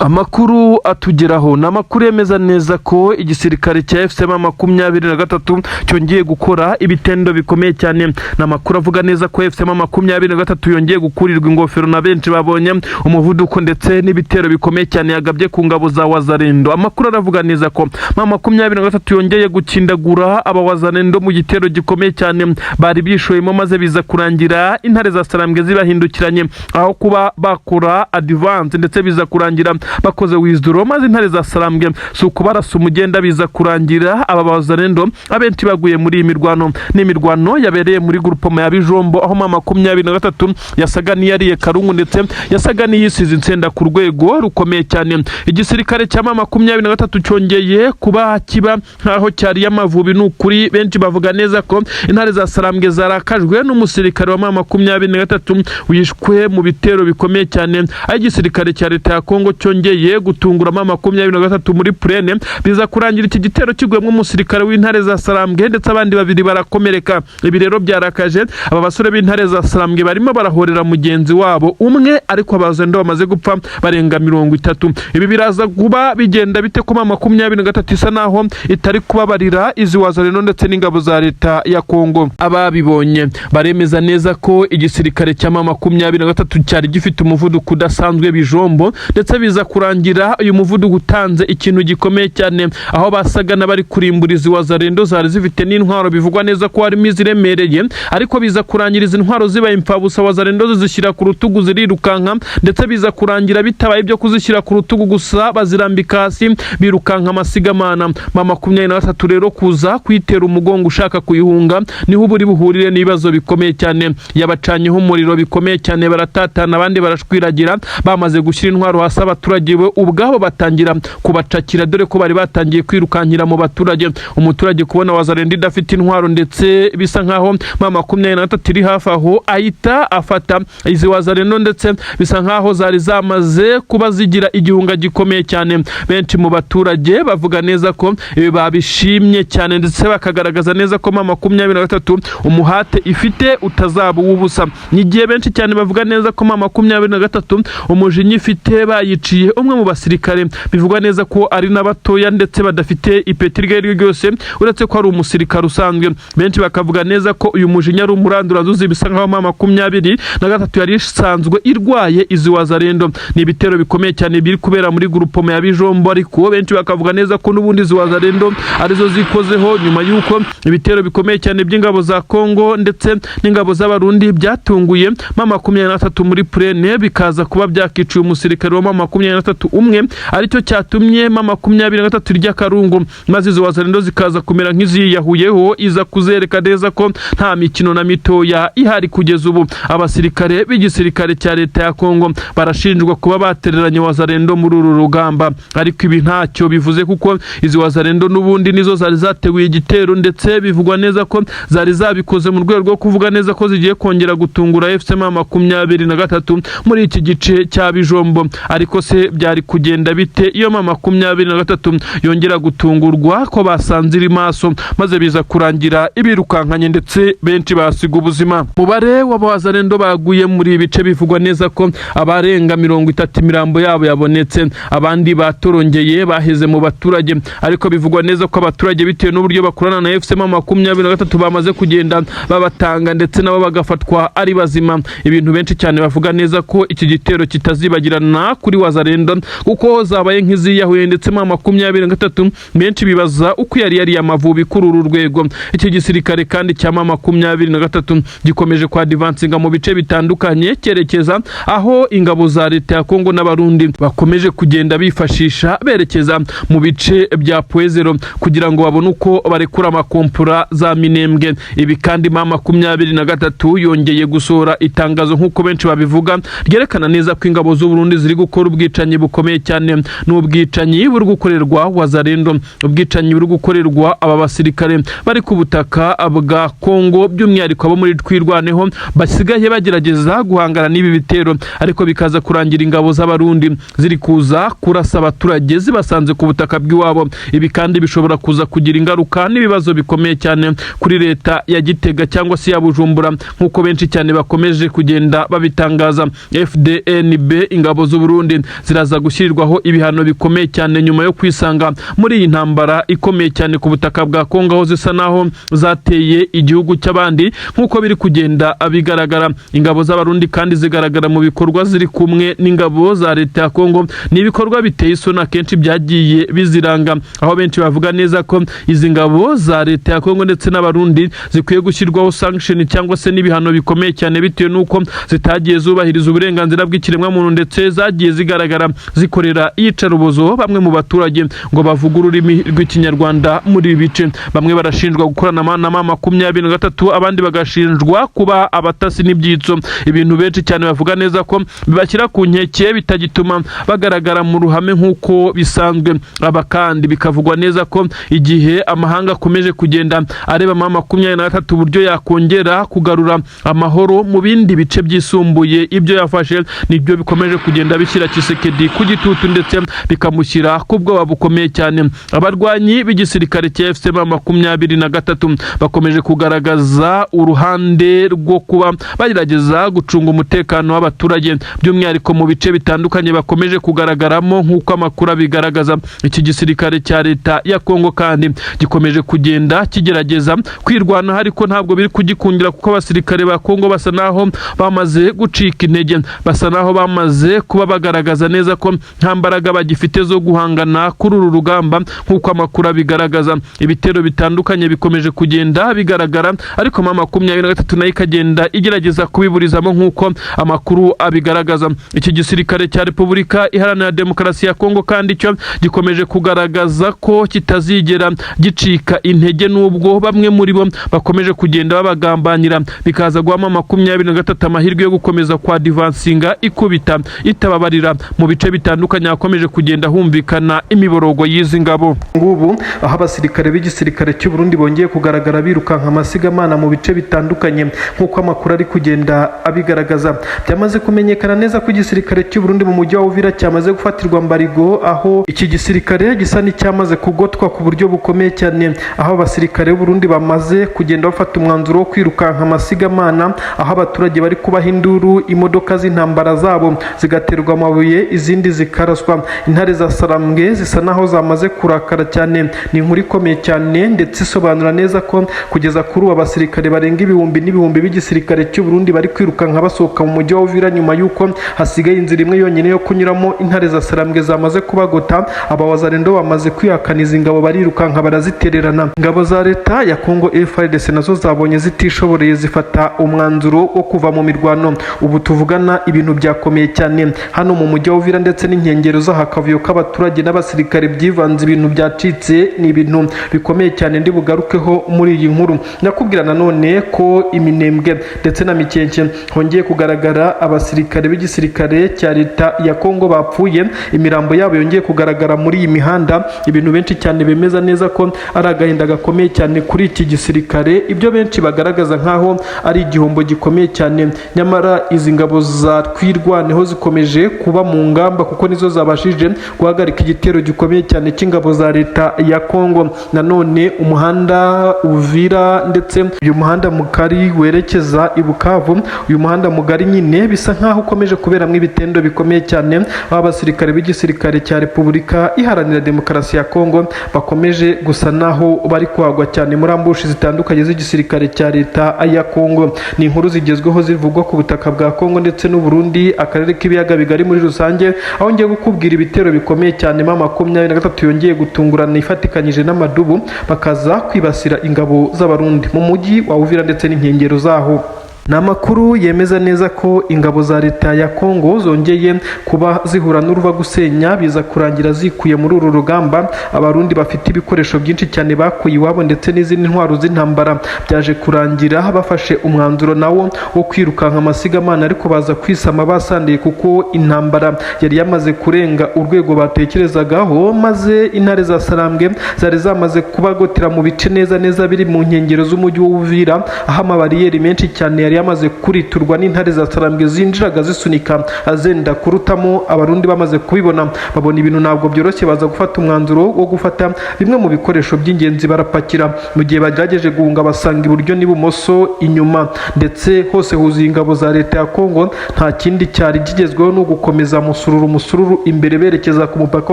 Amakuru atugeraho n'amakuru yemeza neza ko igisirikare cya FCM 23 cyongeye gukora ibitendo bikomeye cyane. N'amakuru avuga neza ko FCM 23 yongeye gukurirwa ingofero na benshi babonye umuvuduko ndetse n'ibitero bikomeye cyane yagabye ku ngabo za Wazalendo. Amakuru aravuga neza ko 23 yongeye gukindagura aba Wazalendo mu gitero gikomeye cyane bari bishoyemo, maze biza kurangira intare za Sarambwe zibahindukiranye aho kuba bakora advance, ndetse biza kurangira bakoze withdraw, maze intare za Sarambwe suko barasa umugenda biza kurangira aba Wazalendo abenshi baguye muri imirwano. N'imirwano yabereye muri groupement ya Bijombo aho 23 yasaga niyariye Karungu ndetse yasaga niyisize insenda ku rwego rukomeye cyane. Igisirikare cya 23 cyongeye kuba kiba nkaho cyari y'amavubi. N'ukuri benshi bavuga neza ko intare za Sarambwe zarakajwe n'umusirikare wa 23 wishwe mu bitero bikomeye cyane. Igisirikare cya leta ya Kongo cyongeye gutungura 23 muri Plene, biza kurangira iki gitero kigwemwe umusirikare w'intare za Sarambwe ndetse abandi babiri barakomereka. Ibi rero byarakaje aba basore b'intare za Sarambwe barimo barahorera mugenzi wabo umwe, ariko abazendo bamaze gupfa barenga 30. Ibi biraza kuba bigenda bite ko 23 isa naho itari kubabarira izi Wazalendo ndetse n'ingabo za leta ya Kongo. Ababibonye baremeza neza ko igisirikare cya 23 cyari gifite umuvuduko udasanzwe Bijombo, ndetse biza kurangira uyu muvuduko utanze ikintu gikomeye cyane aho basaga n'abari kurimburiza Wazalendo zari zifite n'intwaro bivugwa neza ko harimo iziremereye, ariko biza kurangira izi ntwaro zibaye impfabusa. Wazalendo zishyira ku rutugu zirirukanka, ndetse biza kurangira bitabaye ibyo kuzishyira ku rutugu gusa bazirambika hasi birukanka amasigamana. 23 rero kuza kwitera umugongo ushaka kuyihunga niho uburi buhurire n'ibibazo bikomeye cyane. Yabacanyeho umuriro bikomeye cyane, baratatana abandi barashwiragira, bamaze gushyira intwaro hasi abaturage we ubwabo batangira kubacakira, dore ko bari batangiye kwirukankira mu baturage. Umuturage kubona Wazalendo idafite intwaro ndetse bisa nkaho 23 iri hafi aho ahita afata izi Wazalendo, ndetse bisa nkaho zari zamaze kuba zigira igihunga gikomeye cyane. Benshi mu baturage bavuga neza ko ibi babishimye cyane, ndetse bakagaragaza neza ko 23 umuhate ifite utazaba ubusa. Nigiye benshi cyane bavuga neza ko 23 umujinya ifite bayiciye umwe mu basirikare bivugwa neza ko ari n'abatoya ndetse badafite ipeti ryo ryose, uretse ko ari umusirikare usanzwe. Benshi bakavuga neza ko uyu mujinya ari umurandurazuzi, bisa nkaho 23 yari isanzwe irwaye izi Wazalendo. Ni ibitero bikomeye cyane biri kubera muri groupement ya Bijombo, ariko benshi bakavuga neza ko n'ubundi izi Wazalendo arizo zikozeho nyuma y'uko ibitero bikomeye cyane by'ingabo za Kongo ndetse n'ingabo z'abarundi byatunguye 23 muri Plene, bikaza kuba byakiciye umusirikare wa 23 umwe, aricyo cyatumye 23 rya Karungu, maze izo Wazalendo zikaza kumera nk'iziyahuyeho, iza kuzereka neza ko nta mikino na mitoya ihari kugeza ubu. Abasirikare b'igisirikare cya leta ya Kongo barashinjwa kuba batereranye Wazalendo muri uru rugamba, ariko ibi ntacyo bivuze kuko izi Wazalendo n'ubundi nizo zari zateguye igitero, ndetse bivugwa neza ko zari zabikoze mu rwego rwo kuvuga neza ko zigiye kongera gutungura FCM 23 muri iki gice cya Bijombo. Ariko se byari kugenda bite iyo 23 yongera gutungurwa ko basanze iri maso, maze biza kurangira ibirukankanye ndetse benshi basiga ubuzima? Mubare w'Abazalendo baguye muri ibice bivugwa neza ko abarenga 30 imirambo yabo yabonetse, abandi batorongeye baheze mu baturage, ariko bivugwa neza ko abaturage bitewe n'uburyo bakorana na FCM 23 bamaze kugenda babatanga ndetse nabo bagafatwa ari bazima. Ibintu benshi cyane bavuga neza ko iki gitero kitazibagirana kuri Wazalendo kuko zabaye nk'iziyahuye, ndetse 23 benshi bibaza uko yari amavubi kuri uru rwego. Iki gisirikare kandi cya 23 gikomeje kwa advancinga mu bice bitandukanye cyerekeza aho ingabo za leta ya Kongo n'abarundi bakomeje kugenda bifashisha berekeza mu bice bya Poezero kugira ngo babone uko barekura amakompura za Minembwe. Ibi kandi 23 yongeye gusohora itangazo nk'uko benshi babivuga ryerekana neza ko ingabo z'u Burundi ziri gukora ubwicanyi bukomeye cyane. N'ubwicanyi buri gukorerwa Wazalendo, ubwicanyi buri gukorerwa aba basirikare bari ku butaka bwa Kongo, by'umwihariko abo muri twirwaneho basigaye bagerageza guhangana n'ibi bitero, ariko bikaza kurangira ingabo z'abarundi ziri kuza kurasa abaturage zibasanze ku butaka bw'iwabo. Ibi kandi bishobora kuza kugira ingaruka n'ibibazo bikomeye cyane kuri leta ya Gitega cyangwa se ya Bujumbura, nk'uko benshi cyane bakomeje kugenda babitangaza. FDNB ingabo z'u Burundi ziraza gushyirirwaho ibihano bikomeye cyane nyuma yo kwisanga muri iyi ntambara ikomeye cyane ku butaka bwa Kongo, aho zisa naho zateye igihugu cy'abandi nk'uko biri kugenda bigaragara. Ingabo z'abarundi kandi zigaragara mu bikorwa ziri kumwe n'ingabo za leta ya Kongo, ni ibikorwa biteye isoni akenshi byagiye biziranga, aho benshi bavuga neza ko izi ngabo za leta ya Kongo ndetse n'abarundi zikwiye gushyirwaho sanction cyangwa se n'ibihano bikomeye cyane bitewe n'uko zitagiye zubahiriza uburenganzira bw'ikiremwa muntu ndetse zagiye zigaragara zikorera iyicarubozo bamwe mu baturage ngo bavuga ururimi rw'ikinyarwanda muri ibi bice. Bamwe barashinjwa gukorana na M23, abandi bagashinjwa kuba abatasi n'ibyitso, ibintu benshi cyane bavuga neza ko bibashyira ku nkeke bitagituma bagaragara mu ruhame nk'uko bisanzwe. Aba kandi bikavugwa neza ko igihe amahanga akomeje kugenda areba M23 uburyo yakongera kugarura amahoro mu bindi bice byisumbuye ibyo yafashe, nibyo bikomeje kugenda bishyira Tshisekedi ku gitutu ndetse bikamushyira ku bwoba bukomeye cyane. Abarwanyi b'igisirikare cya M23 bakomeje kugaragaza uruhande rwo kuba bagerageza gucunga umutekano w'abaturage, by'umwihariko mu bice bitandukanye bakomeje kugaragaramo nk'uko amakuru abigaragaza. Iki gisirikare cya leta ya Kongo kandi gikomeje kugenda kigerageza kwirwana, ariko ntabwo biri kugikundira kuko abasirikare ba Kongo basa naho bamaze gucika intege, basa naho bamaze kuba bagaragaza neza ko nta mbaraga bagifite zo guhangana kuri uru rugamba nk'uko amakuru abigaragaza. Ibitero bitandukanye bikomeje kugenda bigaragara, ariko M23 nayo ikagenda igerageza kubiburizamo nk'uko amakuru abigaragaza. Iki gisirikare cya Repubulika Iharanira Demokarasi ya Kongo kandi cyo gikomeje kugaragaza ko kitazigera gicika intege, n'ubwo bamwe muri bo bakomeje kugenda babagambanira, bikaza guhama M23 amahirwe yo gukomeza kwa divansinga ikubita itababarira mu bice bitandukanye hakomeje kugenda humvikana imiborogo y'izi ngabo. Ngubu aho abasirikare b'igisirikare cy'u Burundi bongeye kugaragara birukanka amasigamana mu bice bitandukanye nk'uko amakuru ari kugenda abigaragaza. Byamaze kumenyekana neza ko igisirikare cy'u Burundi mu mujyi wa Uvira cyamaze gufatirwa mbarigo, aho iki gisirikare gisa n'icyamaze kugotwa ku buryo bukomeye cyane, aho abasirikare b'u Burundi bamaze kugenda bafata umwanzuro wo kwirukanka amasigamana, aho abaturage bari kubaha induru, imodoka z'intambara zabo zigaterwa amabuye izindi zikaraswa. Intare za Sarambwe zisa naho zamaze kurakara cyane, ni inkuru ikomeye cyane ndetse isobanura neza ko kugeza kuri ubu abasirikare barenga ibihumbi n'ibihumbi b'igisirikare cy'u Burundi bari kwirukanka basohoka mu mujyi wa Uvira nyuma y'uko hasigaye inzira imwe yonyine yo kunyuramo. Intare za Sarambwe zamaze kubagota, abawazarendo bamaze kwihakaniza ingabo barirukanka barazitererana. Ingabo za leta ya Kongo FARDC nazo zabonye zitishoboreye zifata umwanzuro wo kuva mu mirwano. Ubu tuvugana ibintu byakomeye cyane hano mu mujyi wa Uvira ndetse n'inkengero z'ahakavuyo k'abaturage n'abasirikare byivanze, ibintu byacitse, ni ibintu bikomeye cyane ndi bugarukeho muri iyi nkuru. Nakubwira nanone ko Iminembwe ndetse na Mikenke hongeye kugaragara abasirikare b'igisirikare cya leta ya Kongo bapfuye, imirambo yabo yongeye kugaragara muri iyi mihanda, ibintu benshi cyane bemeza neza ko ari agahinda gakomeye cyane kuri iki gisirikare, ibyo benshi bagaragaza nkaho ari igihombo gikomeye cyane. Nyamara izi ngabo za twirwaneho zikomeje kuba mu ngamba kuko nizo zabashije guhagarika igitero gikomeye cyane cy'ingabo za leta ya Kongo. Nanone umuhanda Uvira ndetse uyu muhanda mugari werekeza i Bukavu, uyu muhanda mugari nyine bisa nkaho ukomeje kuberamo ibitendo bikomeye cyane, aho abasirikare b'igisirikare cya Repubulika Iharanira Demokarasi ya Kongo bakomeje gusa naho bari kwagwa cyane muri ambushi zitandukanye z'igisirikare cya leta ya Kongo. Ni inkuru zigezweho zivugwa ku butaka bwa Kongo ndetse n'u Burundi, akarere k'ibiyaga bigari muri rusange, aho ngiye gukubwira ibitero bikomeye cyane M23 yongeye gutungurana ifatikanyije n'amadubu bakaza kwibasira ingabo z'abarundi mu mujyi wa Uvira ndetse n'inkengero zaho. Ni amakuru yemeza neza ko ingabo za leta ya Kongo zongeye kuba zihura n'uruva gusenya, biza kurangira zikuye muri uru rugamba. Abarundi bafite ibikoresho byinshi cyane bakuye iwabo ndetse n'izindi ntwaro z'intambara byaje kurangira bafashe umwanzuro nawo wo kwirukanka amasigamana, ariko baza kwisama basandiye kuko intambara yari yamaze kurenga urwego batekerezagaho, maze intare za Sarambwe zari zamaze kubagotera mu bice neza biri mu nkengero z'umujyi wa Uvira, aho amabariyeri menshi cyane yari yamaze kuriturwa n'intare za Sarambwe zinjiraga zisunika azenda kurutamo. Abarundi bamaze kubibona babona ibintu ntabwo byoroshye, baza gufata umwanzuro wo gufata bimwe mu bikoresho by'ingenzi barapakira. Mu gihe bagerageje guhunga basanga iburyo n'ibumoso, inyuma ndetse hose huzuye ingabo za leta ya Kongo. Nta kindi cyari kigezweho no gukomeza musururu imbere berekeza ku mupaka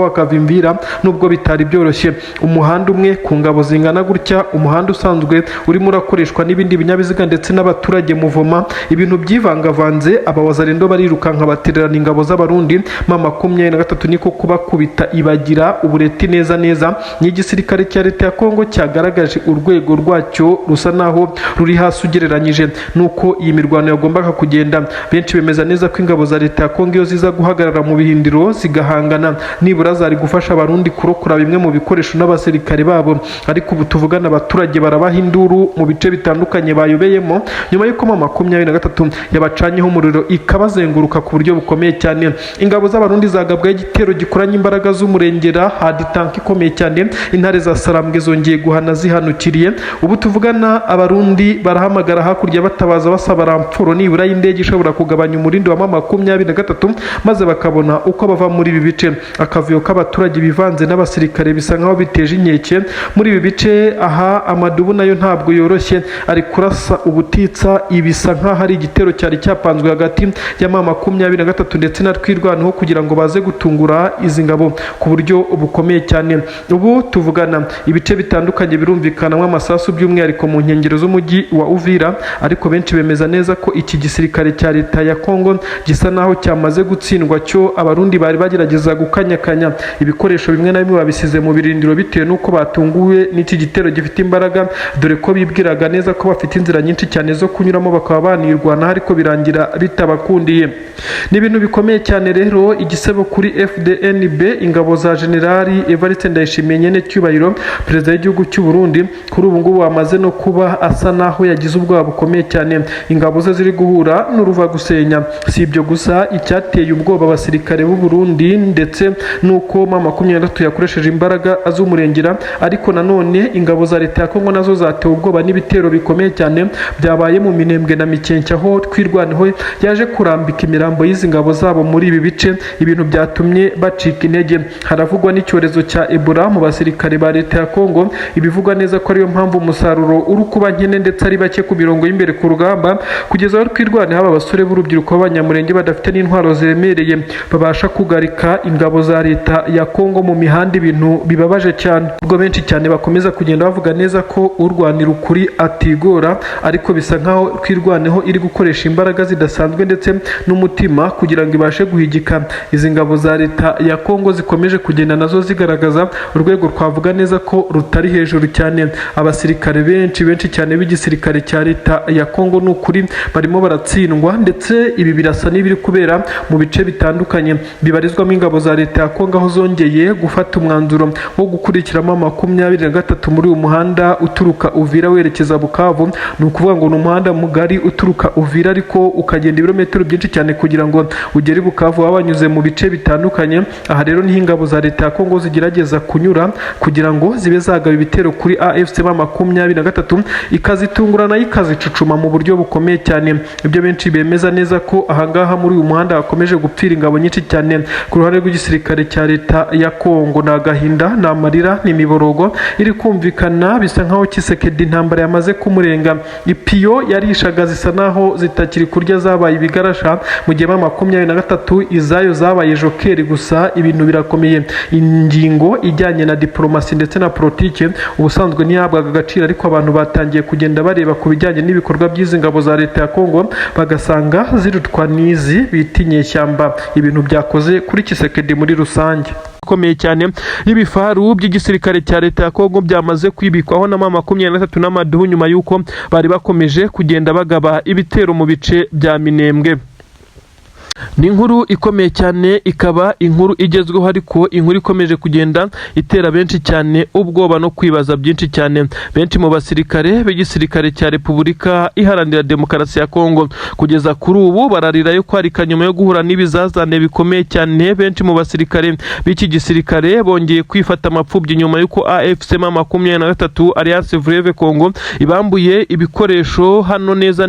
wa Kavimvira, nubwo bitari byoroshye. Umuhanda umwe ku ngabo zingana gutya, umuhanda usanzwe urimo urakoreshwa n'ibindi binyabiziga ndetse n'abaturage muvoma, ibintu byivangavanze. Abawazarendo barirukanka batererana ingabo z'abarundi. M23 niko kubakubita ibagira ubureti neza n'igisirikare cya leta ya Kongo cyagaragaje urwego rwacyo rusa naho ruri hasi ugereranyije nuko iyi mirwano yagombaga kugenda. Benshi bemeza neza ko ingabo za leta ya Kongo iyo ziza guhagarara mu bihindiro zigahangana, nibura zari gufasha abarundi kurokora bimwe mu bikoresho n'abasirikare babo. Ariko ubu tuvugana abaturage barabaha induru mu bice bitandukanye bayobeyemo, nyuma y'uko M23 yabacanyeho umuriro ikabazenguruka ku buryo bukomeye cyane. Ingabo z'abarundi zagabwaho igitero gikoranye imbaraga z'umurengera, hadi tanki ikomeye cyane. Intare za Sarambwe zongeye guhana zihanukiriye. Ubu tuvugana abarundi barahamagara hakurya batabaza basaba ramfuro nibura y'indege ishobora kugabanya umurindi wa M23 maze bakabona uko bava muri ibi bice. Akavuyo k'abaturage bivanze n'abasirikare bisa nkaho biteje inkeke muri ibi bice. Aha amadubu nayo ntabwo yoroshye, ari kurasa ubutitsa. Ibisa nkaho ari igitero cyari cyapanzwe hagati ya M23 ndetse na Twirwaneho kugira ngo baze gutungura izi ngabo ku buryo bukomeye cyane. Ubu tuvugana ibice bitandukanye birumvikanamo amasasu, by'umwihariko mu nkengero z'umujyi wa Uvira, ariko benshi bemeza neza ko iki gisirikare cya leta ya Kongo gisa naho cyamaze gutsindwa. Cyo abarundi bari bagerageza gukanyakanya ibikoresho bimwe na bimwe babisize mu birindiro bitewe nuko batunguwe n'iki gitero gifite imbaraga, dore ko bibwiraga neza ko bafite inzira nyinshi cyane zo kunyuramo bakaba banirwana, ariko birangira bitabakundiye. Ni ibintu bikomeye cyane rero. Igisebo kuri FDNB, ingabo za Generali Evariste Ndayishimiye nyene cyubahiro perezida w'igihugu cy'u Burundi, kuri ubu ngubu amaze no kuba asa naho yagize ubwoba bukomeye cyane. Ingabo ze ziri guhura n'uruva gusenya. Si ibyo gusa, icyateye ubwoba abasirikare b'u Burundi ndetse nuko M23 yakoresheje imbaraga az'umurengera, ariko nanone ingabo za leta ya Kongo nazo zatewe ubwoba n'ibitero bikomeye cyane byabaye mu Minembwe na Mikenke, aho Twirwaneho yaje kurambika imirambo y'izi ngabo zabo muri ibi bice. Ibintu byatumye bacika intege. Haravugwa n'icyorezo cya Ebola mu basirikare ba leta ya Kongo, ibivugwa neza ko ariyo mpamvu umusaruro uri kuba nkene ndetse ari bake ku mirongo y'imbere ku rugamba, kugeza aho Twirwaneho aba basore b'urubyiruko b'abanyamurenge badafite n'intwaro ziremereye babasha kugarika ingabo za leta ya Kongo mu mihanda. Ibintu bibabaje cyane, ubwo benshi cyane bakomeza kugenda bavuga neza ko urwanira ukuri atigora, ariko bisa nkaho Twirwaneho iri gukoresha imbaraga zidasanzwe ndetse n'umutima kugira ngo ibashe guhigika izi ngabo za leta ya Kongo. Zikomeje kugenda nazo zigaragaza urwego twavuga neza ko rutari hejuru cyane. Abasirikare benshi cyane b'igisirikare cya leta ya Kongo n'ukuri barimo baratsindwa, ndetse ibi birasa n'ibiri kubera mu bice bitandukanye bibarizwamo ingabo za leta ya Kongo, aho zongeye gufata umwanzuro wo gukurikiramo M23 muri uyu muhanda uturuka Uvira werekeza Bukavu. Ni ukuvuga ngo ni umuhanda mugari uturuka Uvira ariko ukagenda ibirometero byinshi cyane kugira ngo ugere Bukavu, wabanyuze mu bice bitandukanye. Aha rero niho ingabo za leta ya Kongo zigerageza kunyura kugira ngo zibe zagaba ibitero kuri AFC M23 ikazitungurana ikazicucuma mu buryo bukomeye cyane. Ibyo benshi bemeza neza ko ahangaha muri uyu muhanda hakomeje gupfira ingabo nyinshi cyane ku ruhande rw'igisirikare cya leta ya Kongo. Ni agahinda, ni amarira, ni imiborogo iri kumvikana. Bisa nkaho Kisekedi intambara yamaze kumurenga. Ipiyo yarishaga zisa naho zitakiri kurya, zabaye ibigarasha, mu gihe M23 izayo zabaye jokeri gusa. Ibintu birakomeye. Ingingo ijyanye na diplomasi ndetse na politike ubusanzwe ntihabwaga agaciro, ariko abantu batangiye kugenda bareba ku bijyanye n'ibikorwa by'izi ngabo za leta ya Kongo bagasanga zirutwa n'izi bita inyeshyamba. Ibintu byakoze kuri Kisekedi muri rusange ikomeye cyane. Ibifaru by'igisirikare cya leta ya Kongo byamaze kwibikwaho na M23 n'amaduhu nyuma y'uko bari bakomeje kugenda bagaba ibitero mu bice bya Minembwe. ni inkuru ikomeye cyane, ikaba inkuru igezweho, ariko inkuru ikomeje kugenda itera benshi cyane ubwoba no kwibaza byinshi cyane. Benshi mu basirikare b'igisirikare cya Repubulika Iharanira Demokarasi ya Kongo kugeza kuri ubu bararira yo kwarika nyuma yo guhura n'ibizazane bikomeye cyane. Benshi mu basirikare b'iki gisirikare bongeye kwifata amapfubyi nyuma y'uko AFC M23 Alliance Fleuve Congo ibambuye ibikoresho hano neza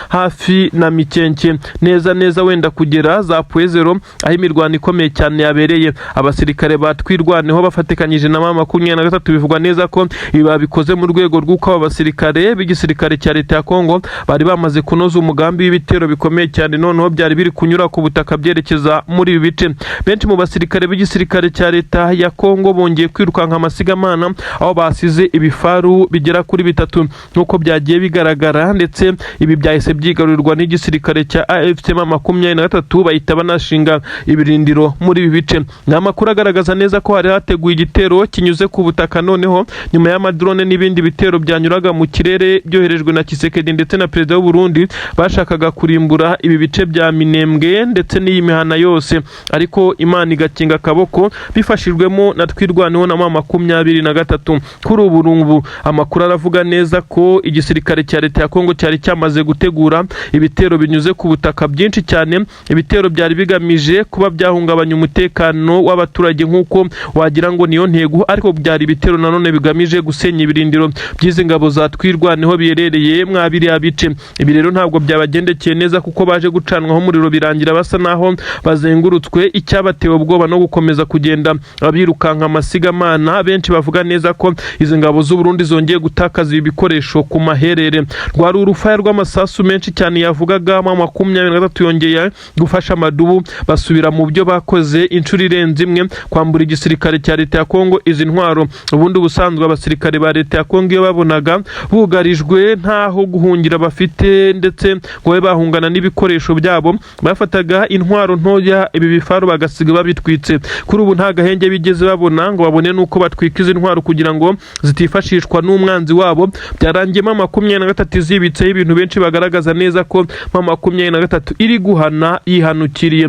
hafi na Mikenke, neza wenda kugera za Pwezero, aho imirwano ikomeye cyane yabereye. Abasirikare batwirwaneho bafatikanyije na M23 bivugwa neza ko ibi babikoze mu rwego rw'uko aba basirikare b'igisirikare cya leta ya Kongo bari bamaze kunoza umugambi w'ibitero bikomeye cyane, noneho byari biri kunyura ku butaka byerekeza muri ibi bice. Benshi mu basirikare b'igisirikare cya leta ya Kongo bongeye kwirukanka amasigamana, aho basize ibifaru bigera kuri 3 nk'uko byagiye bigaragara, ndetse ibi byahise byigarurirwa n'igisirikare cya AFC M23 bahita banashinga ibirindiro muri ibi bice. Ni amakuru agaragaza neza ko hari hateguye igitero kinyuze ku butaka, noneho nyuma y'amadrone n'ibindi bitero byanyuraga mu kirere byoherejwe na Tshisekedi ndetse na perezida w'u Burundi bashakaga kurimbura ibi bice bya Minembwe ndetse n'iyi mihana yose, ariko Imana igakinga akaboko bifashijwemo na twirwaneho na M23. Kuri ubu amakuru aravuga neza ko igisirikare cya leta ya Kongo cyari cyamaze gutegura ibitero binyuze ku butaka byinshi cyane, ibitero byari bigamije kuba byahungabanya umutekano w'abaturage nk'uko wagira ngo niyo ntego, ariko byari ibitero nanone bigamije gusenya ibirindiro by'izi ngabo za twirwaneho biherereye mwabiriya bice. Ibi rero ntabwo byabagendekeye neza kuko baje gucanwaho umuriro birangira basa naho bazengurutswe, icyabatewe ubwoba no gukomeza kugenda abirukanka amasigamana. Benshi bavuga neza ko izi ngabo z'u Burundi zongeye gutakaza ibi bikoresho ku maherere. Rwari urufaya rw'amasasu menshi cyane yavugaga M23 yongeye gufasha amadubu basubira mu byo bakoze inshuro irenze imwe, kwambura igisirikare cya leta ya Kongo izi ntwaro. Ubundi ubusanzwe abasirikare ba leta ya Kongo iyo babonaga bugarijwe ntaho guhungira bafite ndetse ngo bahungana n'ibikoresho byabo, bafataga intwaro ntoya ibi bifaru bagasiga babitwitse. Kuri ubu nta gahenge bigeze babona ngo babone nuko batwika izi ntwaro kugira ngo zitifashishwa n'umwanzi wabo. Byarangiye M23 zibitseho ibintu benshi bagaragaza neza ko M23 iri guhana yihanukiriye.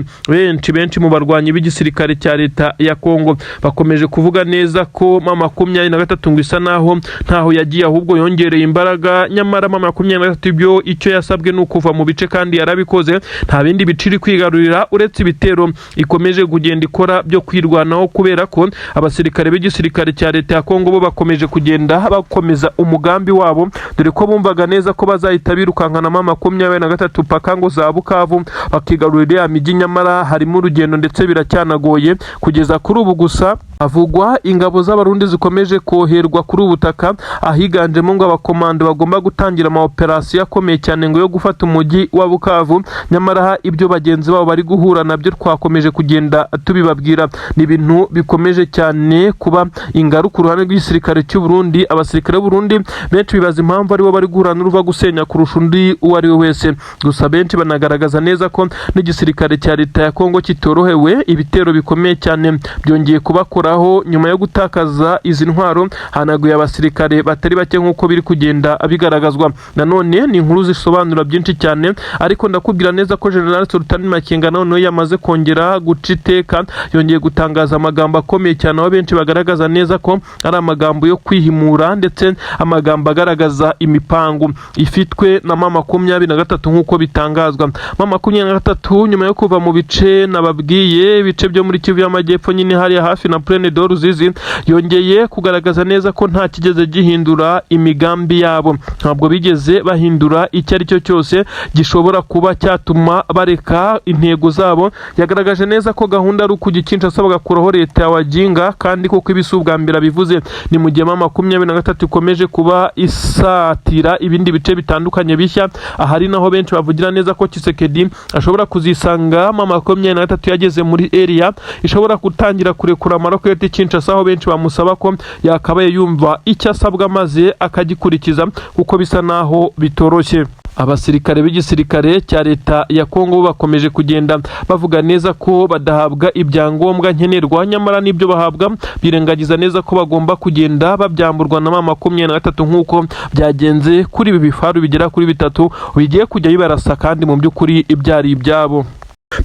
Benshi mu barwanyi b'igisirikare cya leta ya Kongo bakomeje kuvuga neza ko M23 ngo isa naho ntaho yagiye, ahubwo yongereye imbaraga. Nyamara M23 ibyo icyo yasabwe ni ukuva mu bice kandi yarabikoze, nta bindi biciri kwigarurira uretse ibitero ikomeje kugenda ikora byo kwirwanaho, kubera ko abasirikare b'igisirikare cya leta ya Kongo bo bakomeje kugenda bakomeza umugambi wabo, dore ko bumvaga neza ko bazahita birukankana M23 paka ngo za Bukavu bakigarurira ya migi. Nyamara harimo urugendo ndetse biracyanagoye kugeza kuri ubu. Gusa havugwa ingabo z'abarundi zikomeje koherwa kuri ubutaka, ahiganjemo ngo abakomando bagomba gutangira amaoperasiyo akomeye cyane ngo yo gufata umujyi wa Bukavu. Nyamara ibyo bagenzi babo bari guhura nabyo twakomeje kugenda tubibabwira. Ni ibintu bikomeje cyane kuba ingaruka uruhande rw'igisirikare cy'u Burundi. Abasirikare b'u Burundi benshi bibaza impamvu aribo bari guhura n'uruva gusenya kurusha undi uwo ari we wese. Gusa benshi banagaragaza neza ko n'igisirikare cya leta ya Kongo kitorohewe. Ibitero bikomeye cyane byongeye kubakoraho nyuma yo gutakaza izi ntwaro, hanaguye abasirikare batari bake nk'uko biri kugenda bigaragazwa. Nanone ni inkuru zisobanura byinshi cyane, ariko ndakubwira neza ko General Sultan Makenga noneho yamaze kongera guca iteka, yongeye gutangaza amagambo akomeye cyane, aho benshi bagaragaza neza ko ari amagambo yo kwihimura ndetse amagambo agaragaza imipango ifitwe na M23 nk'uko bitangazwa. M23 nyuma yo kuva mu bice nababwiye, ibice byo muri Kivu y'Amajyepfo nyine hariya hafi na Plaine de Ruzizi, yongeye kugaragaza neza ko nta kigeze gihindura imigambi yabo. Ntabwo bigeze bahindura icyo ari cyo cyose gishobora kuba cyatuma bareka intego zabo. Yagaragaje neza ko gahunda ari ukugikinca asaba gakuraho leta ya Wajinga, kandi koko ibisubwa mbere bivuze ni mu gihe M23 ikomeje kuba isatira ibindi bice bitandukanye bishya. Ahari naho benshi bavugira neza ko Tshisekedi ashobora kuzisanga M23 yageze muri area ishobora gutangira kurekura amaroketi Kinshasa, aho benshi bamusaba ko yakabaye yumva icyo asabwa maze akagikurikiza kuko bisa naho bitoroshye. Abasirikare b'igisirikare cya leta ya Kongo bakomeje kugenda bavuga neza ko badahabwa ibyangombwa nkenerwa, nyamara n'ibyo bahabwa birengagiza neza ko bagomba kugenda babyamburwa na M23 nk'uko byagenze kuri ibi bifaru bigera kuri 3 bigiye kujya bibarasa kandi mu by'ukuri ibyari ibyabo.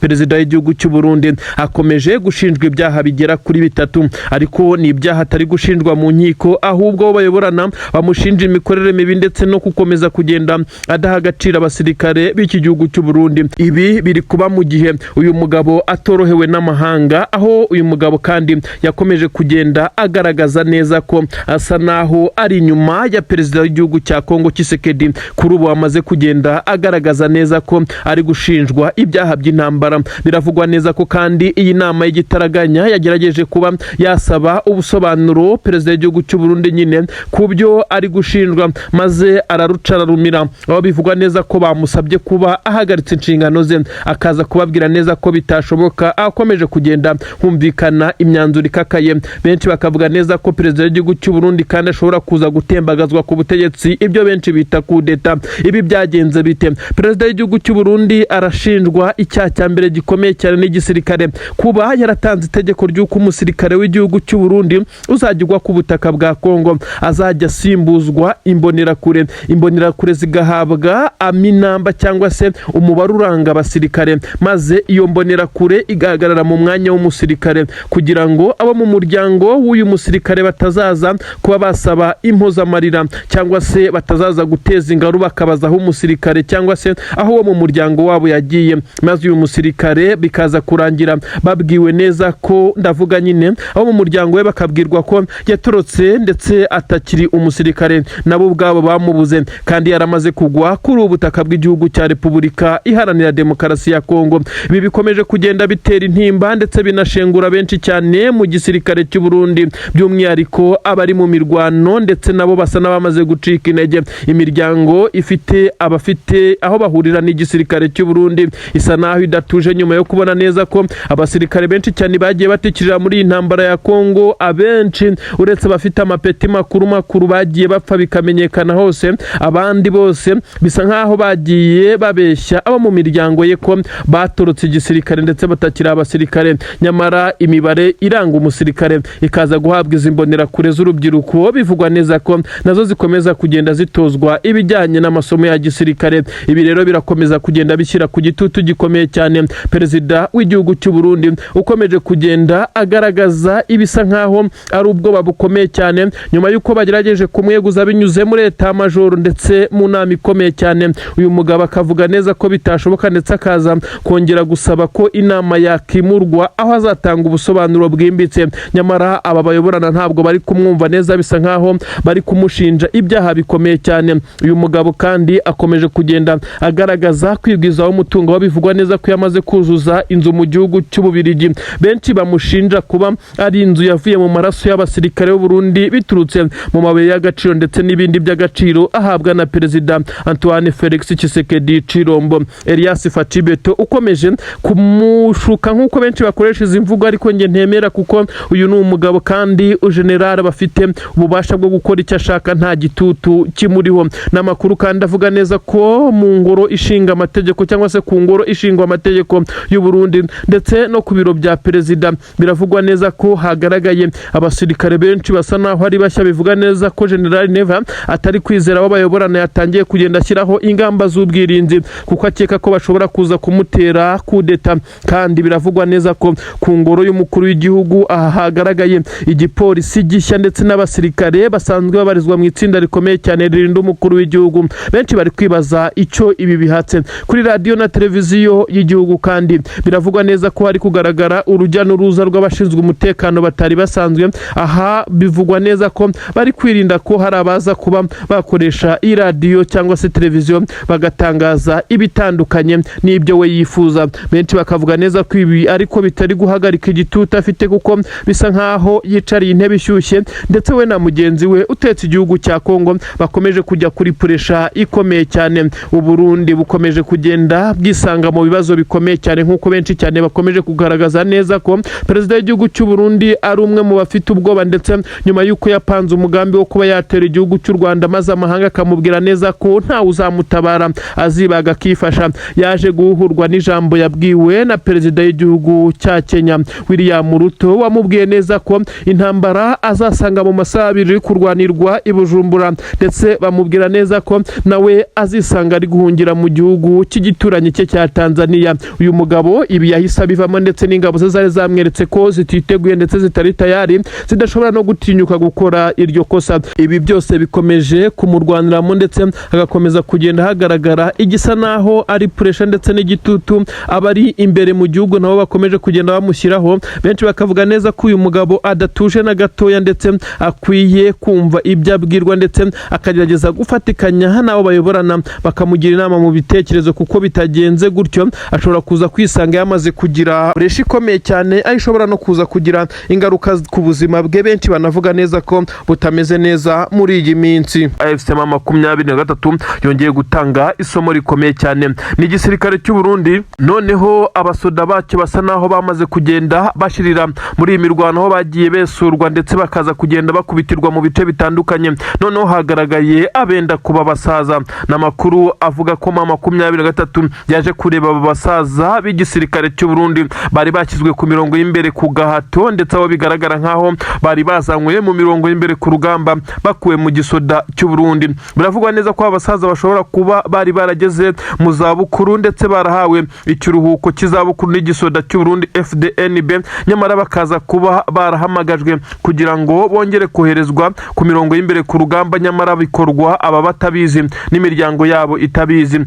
Perezida w'igihugu cy'u Burundi akomeje gushinjwa ibyaha bigera kuri 3 ariko ni ibyaha atari gushinjwa mu nkiko, ahubwo bayoborana bamushinja imikorere mibi ndetse no gukomeza kugenda adaha agaciro abasirikare b'iki gihugu cy'u Burundi. Ibi biri kuba mu gihe uyu mugabo atorohewe n'amahanga, aho uyu mugabo kandi yakomeje kugenda agaragaza neza ko asa naho ari inyuma ya perezida w'igihugu cya Kongo Tshisekedi. Kuri ubu amaze kugenda agaragaza neza ko ari gushinjwa ibyaha by'intambara. Biravugwa neza ko kandi iyi nama y'igitaraganya yagerageje kuba yasaba ubusobanuro perezida w'igihugu cy'u Burundi nyine ku byo ari gushinjwa, maze ararucararumira. Aho bivugwa neza ko bamusabye kuba ahagaritse inshingano ze, akaza kubabwira neza ko bitashoboka. Akomeje kugenda humvikana imyanzuro ikakaye, benshi bakavuga neza ko perezida w'igihugu cy'u Burundi kandi ashobora kuza gutembagazwa ku butegetsi, ibyo benshi bita kudeta. Ibi byagenze bite? Perezida w'igihugu cy'u Burundi arashinjwa icyaha cya mbere gikomeye cyane n'igisirikare, kuba yaratanze itegeko ry'uko umusirikare w'igihugu cy'u Burundi uzajya ku butaka bwa Kongo azajya asimbuzwa imbonerakure. Imbonerakure zigahabwa aminamba cyangwa se umubare uranga abasirikare, maze iyo mbonerakure igahagarara mu mwanya w'umusirikare kugira ngo abo mu muryango w'uyu musirikare batazaza kuba basaba impozamarira cyangwa se batazaza guteza ingaru bakabaza aho umusirikare cyangwa se aho wo mu muryango wabo yagiye, maze uyu musirikare bikaza kurangira babwiwe neza ko, ndavuga nyine abo mu muryango we bakabwirwa ko yatorotse ndetse atakiri umusirikare, nabo ubwabo bamubuze kandi yaramaze kugwa kuri ubutaka bw'igihugu cya Repubulika Iharanira Demokarasi ya Kongo. Ibi bikomeje kugenda bitera intimba ndetse binashengura benshi cyane mu gisirikare cy'u Burundi, by'umwihariko abari mu mirwano ndetse nabo basa n'abamaze gucika intege. Imiryango ifite abafite aho bahurira n'igisirikare cy'u Burundi isa naho idatuje nyuma yo kubona neza ko abasirikare benshi cyane bagiye batikirira muri iyi ntambara ya Kongo. Abenshi uretse bafite amapeti makuru bagiye bapfa bikamenyekana hose, abandi bose bisa nkaho bagiye babeshya abo mu miryango ye ko batorotse igisirikare ndetse batakira abasirikare, nyamara imibare iranga umusirikare ikaza guhabwa izi mbonerakure z'urubyiruko. Bivugwa neza ko nazo zikomeza kugenda zitozwa ibijyanye n'amasomo ya gisirikare. Ibi rero birakomeza kugenda bishyira ku gitutu gikomeye cyane perezida w'igihugu cy'u Burundi, ukomeje kugenda agaragaza ibisa nkaho ari ubwoba bukomeye cyane nyuma y'uko bagerageje kumweguza binyuze muri leta majoro ndetse mu nama ikomeye cyane. Uyu mugabo akavuga neza ko bitashoboka ndetse akaza kongera gusaba ko inama yakimurwa aho azatanga ubusobanuro bwimbitse, nyamara aba bayoborana ntabwo bari kumwumva neza, bisa nkaho bari kumushinja ibyaha bikomeye cyane. Uyu mugabo kandi akomeje kugenda agaragaza kwigwizaho umutungo, babivugwa neza ko yamaze kuzuza inzu mu gihugu cy'Ububirigi. Benshi bamushinja kuba ari inzu yavuye mu maraso y'abasirikare b'u Burundi biturutse mu mabuye y'agaciro ndetse n'ibindi by'agaciro ahabwa na perezida Antoine Felix Tshisekedi Chilombo. Elias Fachibeto ukomeje kumushuka nk'uko benshi bakoresha izi mvugo, ariko nge ntemera kuko uyu ni umugabo kandi general bafite ububasha bwo gukora icyo ashaka, nta gitutu kimuriho. N'amakuru kandi avuga neza ko mu ngoro ishinga amategeko cyangwa se ku ngoro ishingwa amategeko y'u Burundi ndetse no ku biro bya perezida biravugwa neza ko hagaragaye abasirikare benshi basa naho ari bashya. Bivuga neza ko General Neva atari kwizera abo bayoborana, yatangiye kugenda ashyiraho ingamba z'ubwirinzi kuko akeka ko bashobora kuza kumutera kudeta. Kandi biravugwa neza ko ku ngoro y'umukuru w'igihugu aha hagaragaye igipolisi gishya ndetse n'abasirikare basanzwe babarizwa mu itsinda rikomeye cyane ririnda umukuru w'igihugu. Benshi bari kwibaza icyo ibi bihatse. Kuri radio na televiziyo y'igihugu kandi biravugwa neza ko hari kugaragara urujya n'uruza rw'abashinzwe umutekano batari basanzwe. Aha bivugwa neza ko bari kwirinda ko hari abaza kuba bakoresha iyi radio cyangwa se televiziyo bagatangaza ibitandukanye n'ibyo we yifuza. Benshi bakavuga neza ko ibi ariko bitari guhagarika igitutu afite kuko bisa nkaho yicariye intebe ishyushye, ndetse we na mugenzi we utetse igihugu cya Kongo bakomeje kujya kuri puresha ikomeye cyane. U Burundi bukomeje kugenda bwisanga mu bibazo bikomeye cyane nk'uko benshi cyane bakomeje kugaragaza neza ko perezida w'igihugu cy'u Burundi ari umwe mu bafite ubwoba, ndetse nyuma y'uko yapanze umugambi wo kuba yatera igihugu cy'u Rwanda maze amahanga akamubwira neza ko nta uzamutabara azibaga akifasha. Yaje guhurwa n'ijambo yabwiwe na perezida w'igihugu cya Kenya William Ruto, wamubwiye neza ko intambara azasanga mu masaha 2 kurwanirwa i Bujumbura, ndetse bamubwira neza ko nawe azisanga ari guhungira mu gihugu cy'igituranye cye cya Tanzania. uyu mugabo ibi yahise abivamo ndetse n'ingabo ze zari zamweretse ko zititeguye ndetse zitari tayari, zidashobora no gutinyuka gukora iryo kosa. Ibi byose bikomeje kumurwaniramo ndetse agakomeza kugenda hagaragara igisa naho ari puresha ndetse n'igitutu abari imbere mu gihugu nabo bakomeje kugenda bamushyiraho. Benshi bakavuga neza ko uyu mugabo adatuje na gatoya ndetse akwiye kumva ibyo abwirwa ndetse akagerageza gufatikanya n'abo bayoborana bakamugira inama mu bitekerezo, kuko bitagenze gutyo ashobora kuza kwisanga yamaze kugira puresha ikomeye cyane, aho ishobora no kuza kugira ingaruka ku buzima bwe. Benshi banavuga neza ko butameze neza muri iyi minsi. AFC M23 yongeye gutanga isomo rikomeye cyane n'igisirikare cy'u Burundi. Noneho abasoda bacyo basa naho bamaze kugenda bashirira muri iyi mirwano, aho bagiye besurwa ndetse bakaza kugenda bakubitirwa mu bice bitandukanye. Noneho hagaragaye abenda kuba basaza, n'amakuru avuga ko M23 yaje kureba aba basaza b'igisirikare cy'u Burundi bari bashyizwe ku mirongo y'imbere ku gahato, ndetse abo bigaragara nkaho bari bazanywe mu mirongo y'imbere ku rugamba bakuwe mu gisoda cy'u Burundi. Biravugwa neza ko abasaza bashobora kuba bari barageze mu zabukuru ndetse barahawe ikiruhuko cy'izabukuru n'igisoda cy'u Burundi FDNB, nyamara bakaza kuba barahamagajwe kugira ngo bongere koherezwa ku mirongo y'imbere ku rugamba, nyamara bikorwa aba batabizi n'imiryango yabo itabizi.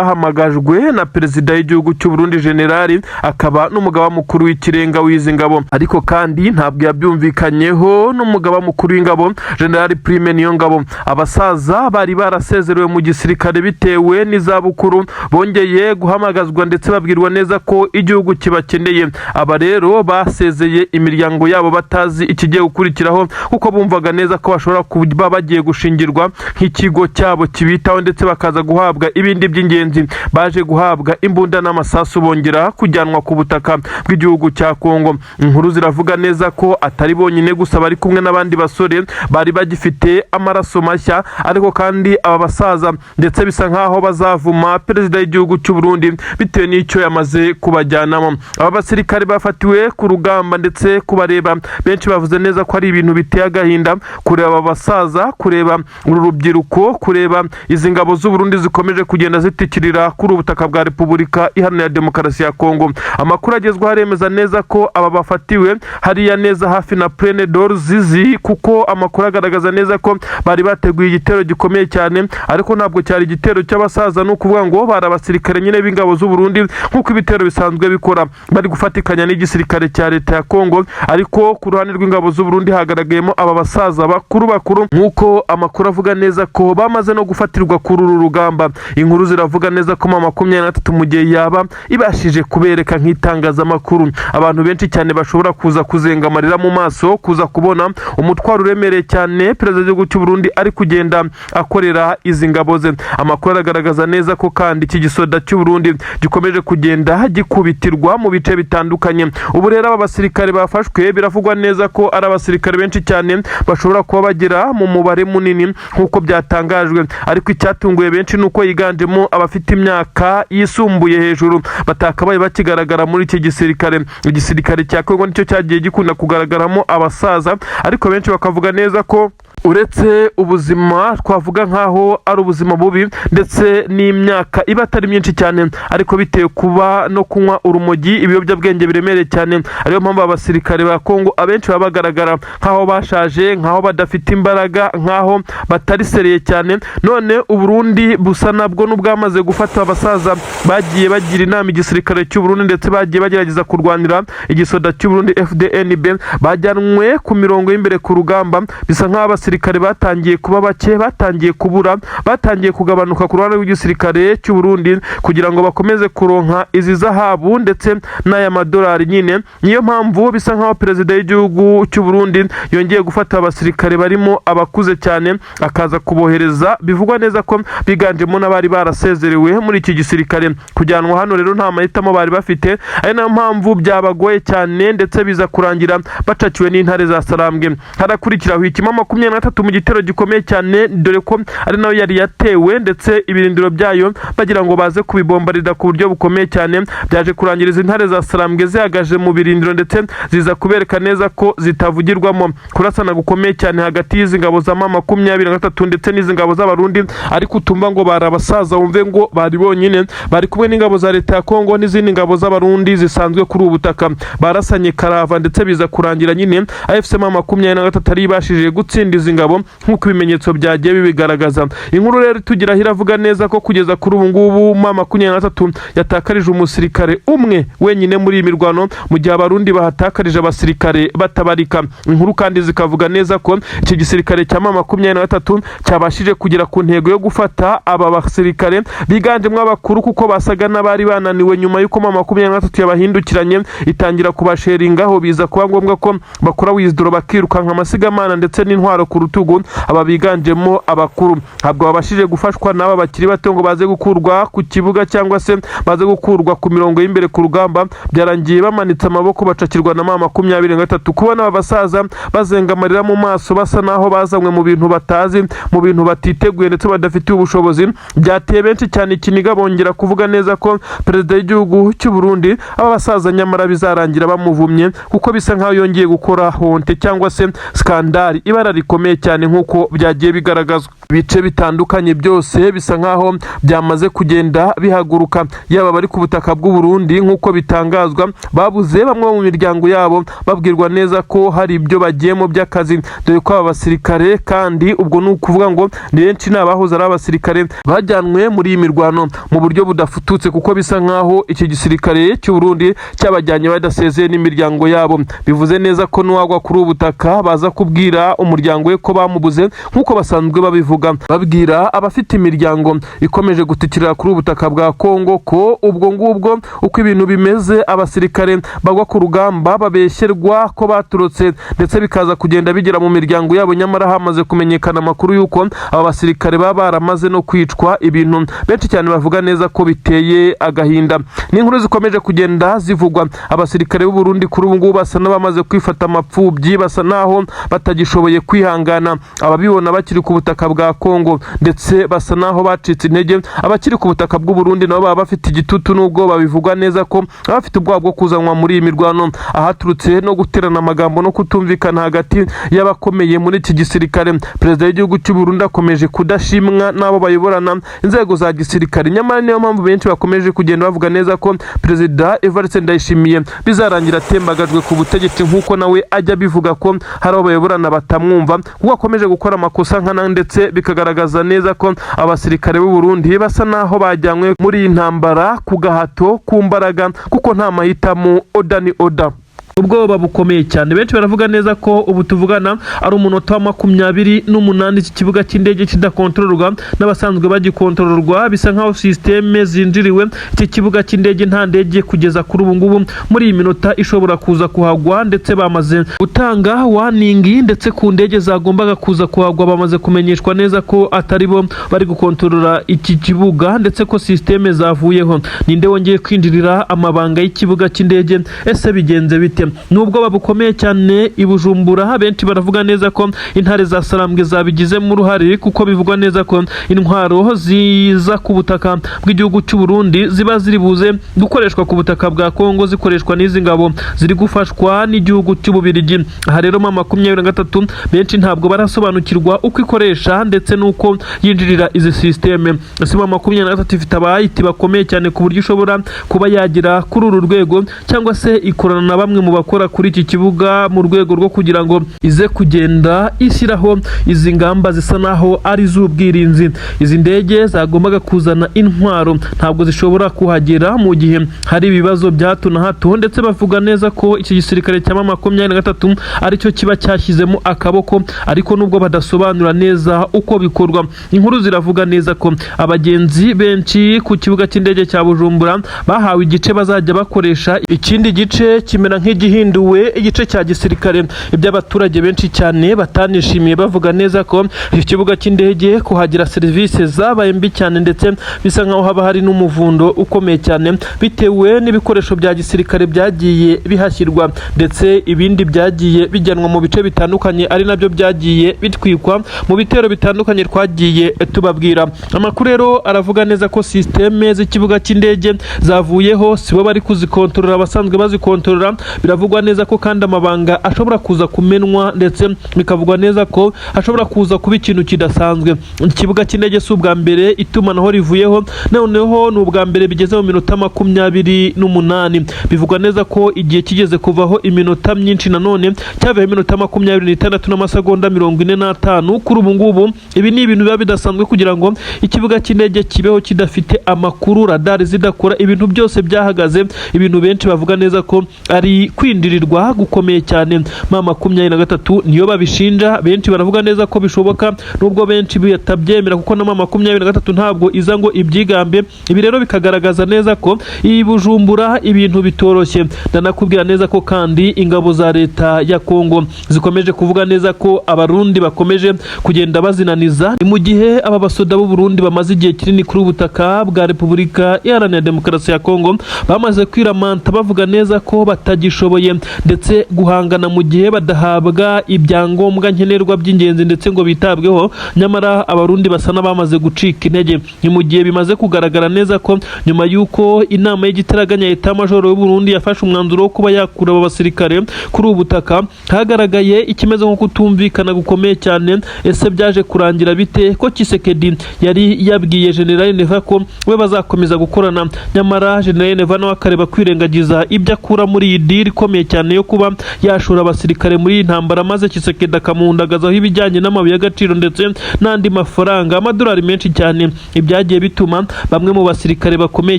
Bahamagajwe na perezida w'igihugu cy'u Burundi generali akaba n'umugaba mukuru w'ikirenga w'izi ngabo, ariko kandi ntabwo yabyumvikanyeho n'umugaba mukuru w'ingabo generali Prime Niyongabo. Abasaza bari barasezerewe mu gisirikare bitewe n'izabukuru bongeye guhamagazwa ndetse babwirwa neza ko igihugu kibakeneye. Aba rero basezeye imiryango yabo batazi ikigiye gukurikiraho, kuko bumvaga neza ko bashobora kuba bagiye gushingirwa nk'ikigo cyabo kibitaho ndetse bakaza guhabwa ibindi by'ingenzi. Baje guhabwa imbunda n'amasasu bongera kujyanwa ku butaka bw'igihugu cya Kongo. Inkuru ziravuga neza ko atari bonyine gusa bari kumwe n'abandi basore bari bagifite amaraso mashya, ariko kandi aba basaza ndetse bisa nkaho bazavuma perezida w'igihugu cy'u Burundi bitewe n'icyo yamaze kubajyanamo. Aba basirikare bafatiwe ku rugamba ndetse kubareba benshi bavuze neza ko ari ibintu biteye agahinda, kureba aba basaza, kureba uru rubyiruko, kureba izi ngabo z'u Burundi zikomeje kugenda zitikirira kuri ubutaka bwa Repubulika Iharanira Demokarasi ya Kongo. Amakuru agezweho aremeza neza ko aba bafatiwe hariya neza hafi na Plaine d'Orzizi, kuko amakuru agaragaza neza ko bari bateguye igitero gikomeye cyane, ariko ntabwo cyari igitero cy'abasaza, no kuvuga ngo bari abasirikare nyine b'ingabo z'u Burundi nk'uko ibitero bisanzwe bikora, bari gufatikanya n'igisirikare cya leta ya Kongo. Ariko ku ruhande rw'ingabo z'u Burundi hagaragayemo aba basaza bakuru nk'uko amakuru avuga neza ko bamaze no gufatirwa kuri uru rugamba. Inkuru ziravuga neza ko M23 mu gihe yaba ibashije kubereka nk'itangazamakuru, abantu benshi cyane bashobora kuza kuzenga amarira mu maso, kuza kubona umutwaro uremereye cyane perezida w'igihugu cy'u Burundi ari kugenda akorera izi ngabo ze. Amakuru aragaragaza neza ko kandi iki gisoda cy'u Burundi gikomeje kugenda gikubitirwa mu bice bitandukanye. Ubu rero aba basirikare bafashwe biravugwa neza ko ari abasirikare benshi cyane bashobora kuba bagera mu mubare munini nk'uko byatangajwe, ariko icyatunguye benshi nuko yiganjemo abafite imyaka yisumbuye hejuru batakabaye bakigaragara muri iki gisirikare. Igisirikare cya Kongo nicyo cyagiye gikunda kugaragaramo abasaza, ariko benshi bakavuga neza ko uretse ubuzima twavuga nkaho ari ubuzima bubi ndetse n'imyaka iba atari myinshi cyane, ariko bitewe kuba no kunywa urumogi, ibiyobyabwenge biremereye cyane, ariyo mpamvu abasirikare ba Kongo abenshi baba bagaragara nkaho bashaje, nkaho badafite imbaraga, nkaho batari sereye cyane. None u Burundi busa nabwo n'ubwamaze gufata abasaza bagiye bagira inama igisirikare cy'u Burundi ndetse bagiye bagerageza kurwanira igisoda cy'u Burundi FDNB, bajyanwe ku mirongo y'imbere ku rugamba. Bisa nkaho abasirikare batangiye kuba bake, batangiye kubura, batangiye kugabanuka ku ruhande rw'igisirikare cy'u Burundi kugira ngo bakomeze kuronka izi zahabu ndetse n'aya madolari nyine. Niyo mpamvu bisa nkaho perezida w'igihugu cy'u Burundi yongeye gufata abasirikare barimo abakuze cyane akaza kubohereza. Bivugwa neza ko biganjemo n'abari barasezerewe muri iki gisirikare kujyanwa hano. Rero nta mahitamo bari bafite, ari nayo mpamvu byabagoye cyane ndetse biza kurangira bacakiwe n'intare za Sarambwe. Harakurikiraho ikima 23 M23 mu gitero gikomeye cyane, dore ko ari nayo yari yatewe ndetse ibirindiro byayo bagira ngo baze kubibombarira ku buryo bukomeye cyane. Byaje kurangiriza intare za Sarambwe zihagaje mu birindiro ndetse ziza kubereka neza ko zitavugirwamo. Kurasana gukomeye cyane hagati y'izi ngabo za M23 ndetse n'izi ngabo z'abarundi, ariko utumva ngo bari abasaza wumve ngo bari bonyine, bari kumwe n'ingabo za leta ya Kongo n'izindi ngabo z'abarundi zisanzwe kuri ubutaka. Barasanye karava ndetse biza kurangira nyine AFC M23 ari ibashije gutsinda izi ngabo nk'uko ibimenyetso byagiye bibigaragaza. Inkuru rero tugira hiravuga neza ko kugeza kuri ubu ngubu M23 yatakarije umusirikare umwe wenyine muri iyi mirwano, mu gihe abarundi bahatakarije abasirikare batabarika. Inkuru kandi zikavuga neza ko iki gisirikare cya M23 cyabashije kugera ku ntego yo gufata aba basirikare biganjemo abakuru, kuko basaga n'abari bananiwe nyuma y'uko M23 yabahindukiranye itangira kubasheringaho. Biza kuba ngombwa ko bakora wizdoro bakirukanka amasigamana ndetse n'intwaro ku rutugu. Aba biganjemo abakuru ntabwo babashije gufashwa n'aba bakiri bato ngo baze gukurwa ku kibuga cyangwa se baze gukurwa ku mirongo y'imbere ku rugamba. Byarangiye bamanitse amaboko bacakirwa na M23. Kubona aba basaza bazenga amarira mu maso basa naho bazanywe mu bintu batazi, mu bintu batiteguye ndetse badafitiye ubushobozi, byateye benshi cyane ikiniga. Bongera kuvuga neza ko perezida w'igihugu cy'u Burundi aba basaza nyamara bizarangira bamuvumye, kuko bisa nkaho yongeye gukora honte cyangwa se skandali, ibara rikomeye cyane nk'uko byagiye bigaragazwa. Ibice bitandukanye byose bisa nkaho byamaze kugenda bihaguruka, yaba bari ku butaka bw'u Burundi nk'uko bitangazwa babuze bamwe mu miryango yabo, babwirwa neza ko hari ibyo bagiyemo by'akazi, dore ko aba basirikare kandi ubwo ni ukuvuga ngo ni benshi n'abahoze ari abasirikare bajyanwe muri iyi mirwano mu buryo budafututse, kuko bisa nkaho iki gisirikare cy'u Burundi cyabajyanye badasezeye n'imiryango yabo. Bivuze neza ko nuwagwa kuri ubutaka baza kubwira umuryango we ko bamubuze, nk'uko basanzwe babivuga, babwira abafite imiryango ikomeje gutikirira kuri ubutaka bwa Kongo ko ubwo ngubwo uko ibintu bimeze abasirikare bagwa ku rugamba babeshyerwa ko baturutse, ndetse bikaza kugenda bigera mu miryango yabo, nyamara hamaze kumenyekana amakuru y'uko aba basirikare baba baramaze no kwicwa. Ibintu benshi cyane bavuga neza ko biteye agahinda. N'inkuru zikomeje kugenda zivugwa, abasirikare b'u Burundi kuri ubu ngubu basa n'abamaze kwifata amapfubyi, basa naho batagishoboye kwihangana ababibona bakiri ku butaka bwa Kongo, ndetse basa naho bacitse intege. Abakiri ku butaka bw'u Burundi nabo baba bafite igitutu, n'ubwo babivugwa neza ko abafite ubwoba bwo kuzanwa muri iyi mirwano, ahaturutse no guterana amagambo no kutumvikana hagati y'abakomeye muri iki gisirikare. Perezida w'igihugu cy'u Burundi akomeje kudashimwa n'abo bayoborana inzego za gisirikare, nyamara niyo mpamvu benshi bakomeje kugenda bavuga neza ko Perezida Evariste Ndayishimiye bizarangira atembagajwe ku butegetsi, nk'uko nawe ajya bivuga ko hari abo bayoborana batamwumva, kuko akomeje gukora amakosa nkana, ndetse bikagaragaza neza ko abasirikare b'u Burundi basa naho bajyanywe muri iyi ntambara ku gahato, ku mbaraga, kuko nta mahitamo, oda ni oda. Ubwoba bukomeye cyane. Benshi baravuga neza ko ubu tuvugana ari umunota wa 28 iki kibuga cy'indege kidakontororwa n'abasanzwe bagikontororwa. Bisa nkaho systeme zinjiriwe iki kibuga cy'indege, nta ndege kugeza kuri ubu ngubu muri iyi minota ishobora kuza kuhagwa, ndetse bamaze gutanga warning, ndetse ku ndege zagombaga kuza kuhagwa bamaze kumenyeshwa neza ko atari bo bari gukontorora iki kibuga, ndetse ko systeme zavuyeho. Ninde wongeye kwinjirira amabanga y'ikibuga cy'indege? Ese bigenze bite? Nubwo babukomeye cyane i Bujumbura, benshi baravuga neza ko intare za Sarambwe zabigizemo uruhare, kuko bivugwa neza ko intwaro ziza ku butaka bw'igihugu cy'u Burundi ziba ziri buze gukoreshwa ku butaka bwa Kongo, zikoreshwa n'izi ngabo ziri gufashwa n'igihugu cy'u Bubiligi. Aha rero M23 benshi ntabwo barasobanukirwa uko ikoresha ndetse nuko yinjirira izi systeme. M23 ifite abayiti bakomeye cyane ku buryo ishobora kuba yagira kuri uru rwego, cyangwa se ikorana na bamwe mu bakora kuri iki kibuga mu rwego rwo kugira ngo ize kugenda ishyiraho izi ngamba zisa naho ari z'ubwirinzi. Izi ndege zagombaga kuzana intwaro ntabwo zishobora kuhagera mu gihe hari ibibazo bya hato na hato, ndetse bavuga neza ko iki gisirikare cya M23 aricyo kiba cyashyizemo akaboko, ariko nubwo badasobanura neza uko bikorwa. Inkuru ziravuga neza ko abagenzi benshi ku kibuga cy'indege cya Bujumbura bahawe igice bazajya bakoresha, ikindi gice kimera gihinduwe igice cya gisirikare. Iby'abaturage benshi cyane batanishimiye bavuga neza ko iki kibuga cy'indege kuhagira serivisi zabaye mbi cyane, ndetse bisa nkaho haba hari n'umuvundo ukomeye cyane bitewe n'ibikoresho bya gisirikare byagiye bihashyirwa, ndetse ibindi byagiye bijyanwa mu bice bitandukanye ari nabyo byagiye bitwikwa mu bitero bitandukanye twagiye tubabwira. Amakuru rero aravuga neza ko systeme z'ikibuga cy'indege zavuyeho, sibo bari kuzikontorora, abasanzwe bazikontorora. Biravugwa neza ko kandi amabanga ashobora kuza kumenwa, ndetse bikavugwa neza ko ashobora kuza kuba ikintu kidasanzwe. Ikibuga cy'indege si ubwa mbere itumanaho rivuyeho, noneho ni ubwa mbere bigeze mu minota 28. Bivugwa neza ko igihe kigeze kuvaho iminota myinshi, nanone cyaveho iminota 26 n'amasegonda 45. Kuri ubu ngubu ibi ni ibintu biba bidasanzwe kugira ngo ikibuga cy'indege kibeho kidafite amakuru, radari zidakora, ibintu byose byahagaze. Ibintu benshi bavuga neza ko ari kwindirirwa gukomeye cyane. 23 niyo babishinja, benshi baravuga neza ko bishoboka, nubwo benshi batabyemera kuko na 23 ntabwo iza ngo ibyigambe. Ibi rero bikagaragaza neza ko iyi Bujumbura ibintu bitoroshye. Ndanakubwira neza ko kandi ingabo za leta ya Kongo zikomeje kuvuga neza ko abarundi bakomeje kugenda bazinaniza, mu gihe aba basoda b'u Burundi bamaze igihe kinini kuri ubutaka bwa Repubulika Iharanira Demokarasi ya Kongo bamaze kwiramanta bavuga neza ko batagishoboye ndetse guhangana mu gihe badahabwa ibyangombwa nkenerwa by'ingenzi ndetse ngo bitabweho. Nyamara abarundi basa n'abamaze gucika intege, ni mu gihe bimaze kugaragara neza ko nyuma y'uko inama y'igitaraganya Etat Major y'u Burundi yafashe umwanzuro wo kuba yakura aba basirikare kuri ubu butaka, hagaragaye ikimeze nko kutumvikana gukomeye cyane. Ese byaje kurangira bite ko Tshisekedi yari yabwiye General Neva ko we bazakomeza gukorana, nyamara General Neva nawe akareba kwirengagiza ibyo akura muri iyi deal ikomeye cyane yo kuba yashora abasirikare muri iyi ntambara, maze Tshisekedi akamuhundagazaho ibijyanye n'amabuye y'agaciro ndetse n'andi mafaranga, amadolari menshi cyane. Ibyagiye bituma bamwe mu basirikare bakomeye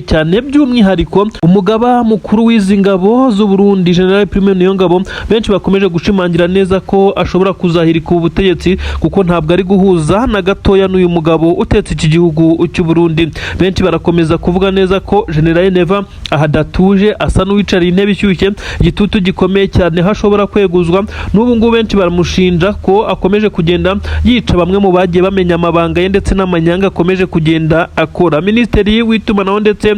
cyane, by'umwihariko umugaba mukuru w'izi ngabo z'u Burundi General Prime Niyongabo, benshi bakomeje gushimangira neza ko ashobora kuzahirika ubutegetsi kuko ntabwo ari guhuza na gatoya n'uyu mugabo utetse iki gihugu cy'u Burundi. Benshi barakomeza kuvuga neza ko General Neva ahadatuje, asa n'uwicariye intebe ishyushye, igitutu gikomeye cyane hashobora kweguzwa. N'ubu ngubu benshi baramushinja ko akomeje kugenda yica bamwe mu bagiye bamenya amabanga ye ndetse n'amanyanga akomeje kugenda akora. Minisitiri w'itumanaho ndetse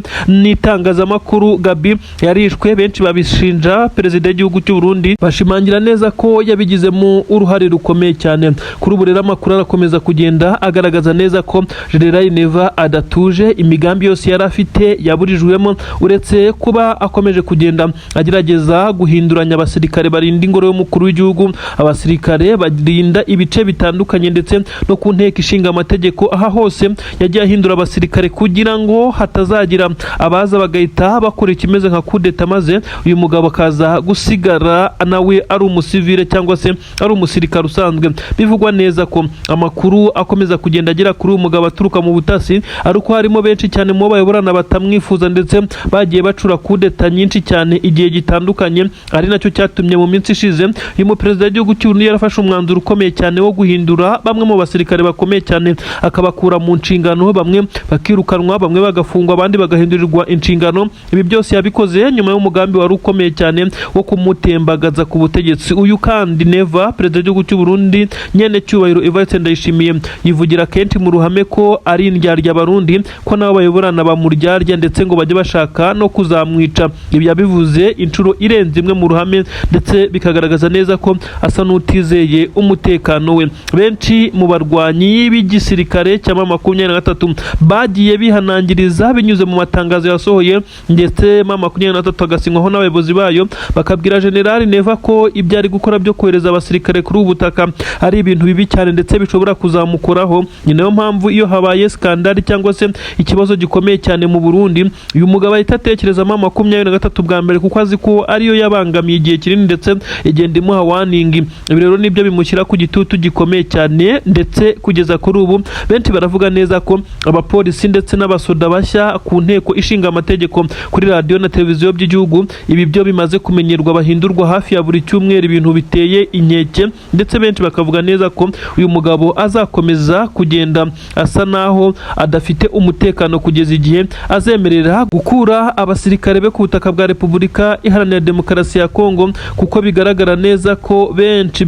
n'itangazamakuru Gabi yarishwe, benshi babishinja perezida w'igihugu cy'u Burundi, bashimangira neza ko yabigizemo uruhare rukomeye cyane. Kuri ubu rero amakuru arakomeza kugenda agaragaza neza ko General Neva adatuje, imigambi yose yari afite yaburijwemo, uretse kuba akomeje kugenda agerageza guhinduranya abasirikare barinda ingoro y'umukuru w'igihugu, abasirikare barinda ibice bitandukanye ndetse no ku nteko ishinga amategeko. Aha hose yagiye ahindura abasirikare kugira ngo hatazagira abaza bagahita bakora ikimeze nka kudeta, maze uyu mugabo akaza gusigara nawe ari umusivile cyangwa se ari umusirikare usanzwe. Bivugwa neza ko amakuru akomeza kugenda agera kuri uyu mugabo aturuka mu butasi, ari uko harimo benshi cyane mu bayoborana batamwifuza ndetse bagiye bacura kudeta nyinshi cyane igihe gitandukanye. Ari nacyo cyatumye mu minsi ishize uyu muperezida w'igihugu cy'u Burundi yarafashe umwanzuro ukomeye cyane wo guhindura bamwe mu basirikare bakomeye cyane, akabakura mu nshingano, bamwe bakirukanwa, bamwe bagafungwa, abandi bagahindurirwa inshingano. Ibi byose yabikoze nyuma y'umugambi wari ukomeye cyane wo kumutembagaza ku butegetsi. Uyu kandi Neva, perezida w'igihugu cy'u Burundi nyene cyubahiro Evariste Ndayishimiye, yivugira kenshi mu ruhame ko ari indyarya abarundi, ko nabo bayoborana bamuryarya ndetse ngo bajye bashaka no kuzamwica. Ibi yabivuze inshuro irenze imwe mu ruhame, ndetse bikagaragaza neza ko asa n'utizeye umutekano we. Benshi mu barwanyi b'igisirikare cya 23 bagiye bihanangiriza binyuze mu matangazo yasohoye, ndetse 23 agasinywaho n'abayobozi bayo, bakabwira General Neva ko ibyo ari gukora byo kohereza abasirikare kuri ubu butaka ari ibintu bibi cyane ndetse bishobora kuzamukoraho. Ni nayo mpamvu iyo habaye skandali cyangwa se ikibazo gikomeye cyane mu Burundi, uyu mugabo ahita atekereza 23 bwa mbere kuko azi ko ariyo yabangamiye igihe kinini ndetse igenda imuha warning. Ibi rero nibyo bimushyira ku gitutu gikomeye cyane, ndetse kugeza kuri ubu benshi baravuga neza ko abapolisi ndetse n'abasoda bashya ku nteko ishinga amategeko, kuri radio na televiziyo by'igihugu, ibi byo bimaze kumenyerwa, bahindurwa hafi ya buri cyumweru, ibintu biteye inkeke. Ndetse benshi bakavuga neza ko uyu mugabo azakomeza kugenda asa naho adafite umutekano kugeza igihe azemerera gukura abasirikare be ku butaka bwa Repubulika Iharanira Demokarasi ya Kongo, kuko bigaragara neza ko benshi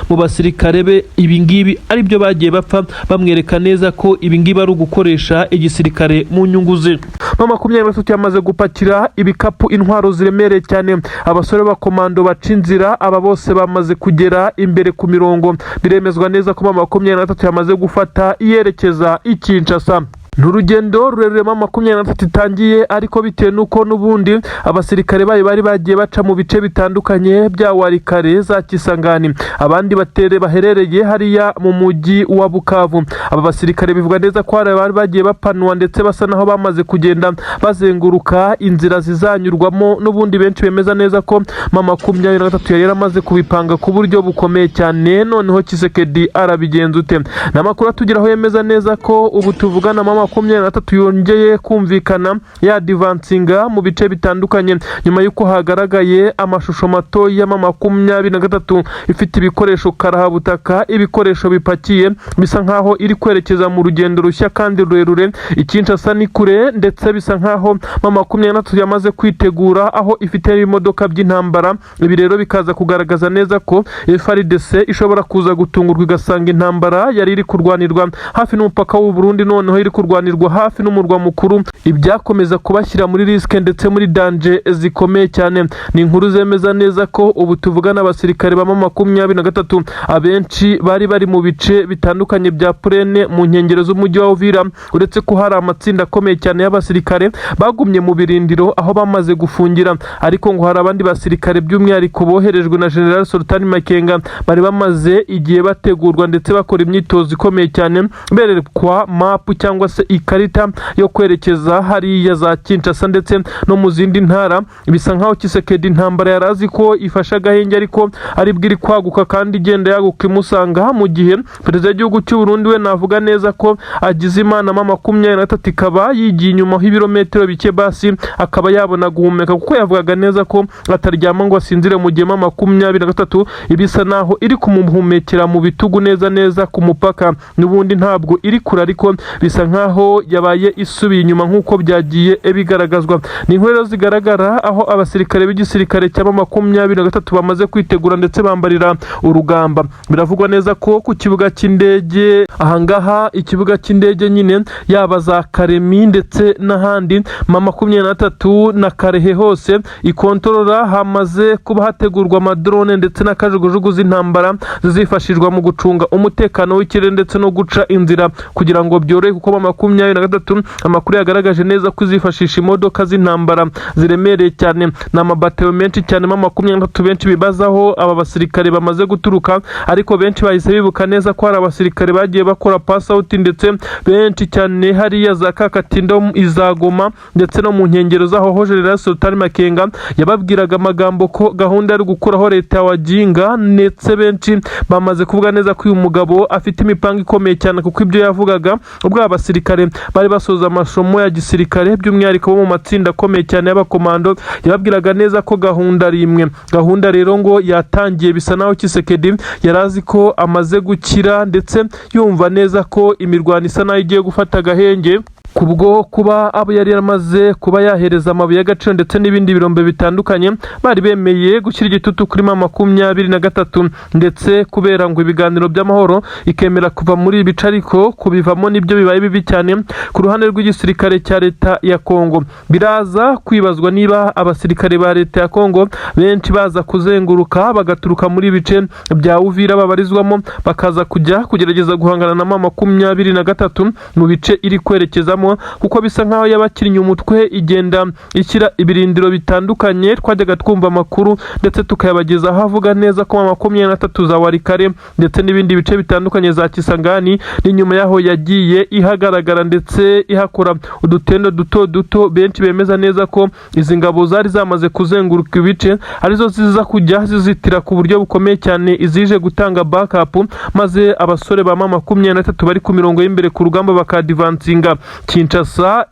mu basirikare be ibingibi ari byo bagiye bapfa, bamwereka neza ko ibingibi ari ugukoresha igisirikare mu nyungu ze. M23 yamaze gupakira ibikapu intwaro ziremereye cyane, abasore b'abakomando baca inzira, aba bose bamaze kugera imbere ku mirongo. Biremezwa neza ko M23 yamaze gufata yerekeza i Kinshasa. N'urugendo rurerure M23 itangiye, ariko bitewe nuko n'ubundi abasirikare bari bagiye baca mu bice bitandukanye bya Warikare za Kisangani, abandi baherereye hariya mu mujyi wa Bukavu. Aba basirikare bivuga neza ko bari bagiye bapanwa ndetse basa naho bamaze kugenda bazenguruka inzira zizanyurwamo, n'ubundi benshi bemeza neza ko M23 yari yaramaze kubipanga ku buryo bukomeye cyane. Noneho Tshisekedi arabigenza ute? N'amakuru atugeraho yemeza neza ko ubu tuvugana M23 yongeye kumvikana ya advancinga mu bice bitandukanye, nyuma yuko hagaragaye amashusho mato ya M23 ifite ibikoresho karahabutaka, ibikoresho bipakiye, bisa nkaho iri kwerekeza mu rugendo rushya kandi rurerure. Kinshasa ni kure, ndetse bisa nkaho M23 yamaze kwitegura, aho ifite imodoka by'intambara. Ibi rero bikaza kugaragaza neza ko FARDC ishobora kuza gutungurwa igasanga intambara yari iri kurwanirwa hafi n'umupaka w'u Burundi, noneho iri kurwanirwa hafi n'umurwa mukuru, ibyakomeza kubashyira muri riske ndetse muri danger zikomeye cyane. Ni inkuru zemeza neza ko ubu tuvugana abasirikare ba M23 abenshi bari mu bice bitandukanye bya Purene mu nkengero z'umujyi wa Uvira, uretse ko hari amatsinda akomeye cyane y'abasirikare bagumye mu birindiro aho bamaze gufungira, ariko ngo hari abandi basirikare by'umwihariko boherejwe na General Sultan Makenga bari bamaze igihe bategurwa ndetse bakora imyitozo ikomeye cyane, berekwa map cyangwa se ikarita yo kwerekeza hariya za Kinshasa ndetse no mu zindi ntara. Bisa nkaho Tshisekedi intambara yarazi ko ifasha agahenge, ariko ari bwiri kwaguka kandi igenda yaguka imusanga, mu gihe perezida w'igihugu cy'u Burundi we navuga neza ko agize imana M23 ikaba yigiye inyuma h'ibirometero bike, basi akaba yabona guhumeka, kuko yavugaga neza ko ataryama ngo asinzire mu gihe M23 ibisa naho iri kumuhumekera mu bitugu neza ku mupaka. N'ubundi ntabwo iri kure, ariko bisa nkaho yabaye isubiye inyuma nk'uko byagiye bigaragazwa. Ni inkuru zigaragara aho abasirikare b'igisirikare cya M23 bamaze kwitegura ndetse bambarira urugamba. Biravugwa neza ko ku kibuga cy'indege ahangaha, ikibuga cy'indege nyine, yaba za Karemi ndetse n'ahandi, M23 na Karehe hose ikontorora, hamaze kuba hategurwa amadrone ndetse n'akajugujugu z'intambara zizifashishwa mu gucunga umutekano w'ikirere ndetse no guca inzira kugira ngo byorohe, kuko M23 amakuru yagaragaje neza ko izifashisha imodoka z'intambara ziremereye cyane. Ni amabatero menshi cyane M23 benshi bibazaho aba basirikare bamaze guturuka, ariko benshi bahise bibuka neza ko hari abasirikare bagiye bakora pass out ndetse benshi cyane hariya za Kakatindo, Izagoma ndetse no mu nkengero zaho General Sultan Makenga yababwiraga amagambo ko gahunda ari gukuraho leta wajinga, ndetse benshi bamaze kuvuga neza ko uyu mugabo afite imipango ikomeye cyane, kuko ibyo yavugaga ubwo abasirikare bari basoza amasomo ya gisirikare by'umwihariko bo mu matsinda akomeye cyane y'abakomando, yababwiraga neza ko gahunda ari imwe. Gahunda rero ngo yatangiye, bisa naho Tshisekedi yarazi ko amaze gukira ndetse yumva neza ko imirwano isa naho igiye gufata agahenge, kubwo kuba abo yari yaramaze kuba yahereza amabuye y'agaciro ndetse n'ibindi birombe bitandukanye, bari bemeye gushyira igitutu kuri M23 ndetse kubera ngo ibiganiro by'amahoro ikemera kuva muri ibice, ariko kubivamo nibyo bibaye bibi cyane ku ruhande rw'igisirikare cya leta ya Kongo. Biraza kwibazwa niba abasirikare ba leta ya Kongo benshi baza kuzenguruka bagaturuka muri ibice bya Uvira babarizwamo, bakaza kujya kugerageza guhangana na M23 mu bice iri kwerekezamo, kuko bisa nkaho yabakinnye umutwe igenda ishyira ibirindiro bitandukanye. Twajyaga twumva amakuru ndetse tukayabagezaho avuga neza ko M23 za Warikare ndetse n'ibindi bice bitandukanye za Kisangani, n'inyuma yaho yagiye ihagaragara ndetse ihakora udutendo duto. Benshi bemeza neza ko izi ngabo zari zamaze kuzenguruka ibice arizo ziza kujya zizitira ku buryo bukomeye cyane izije gutanga backup, maze abasore ba M23 bari ku mirongo y'imbere ku rugamba bakadivansinga. Kinshasa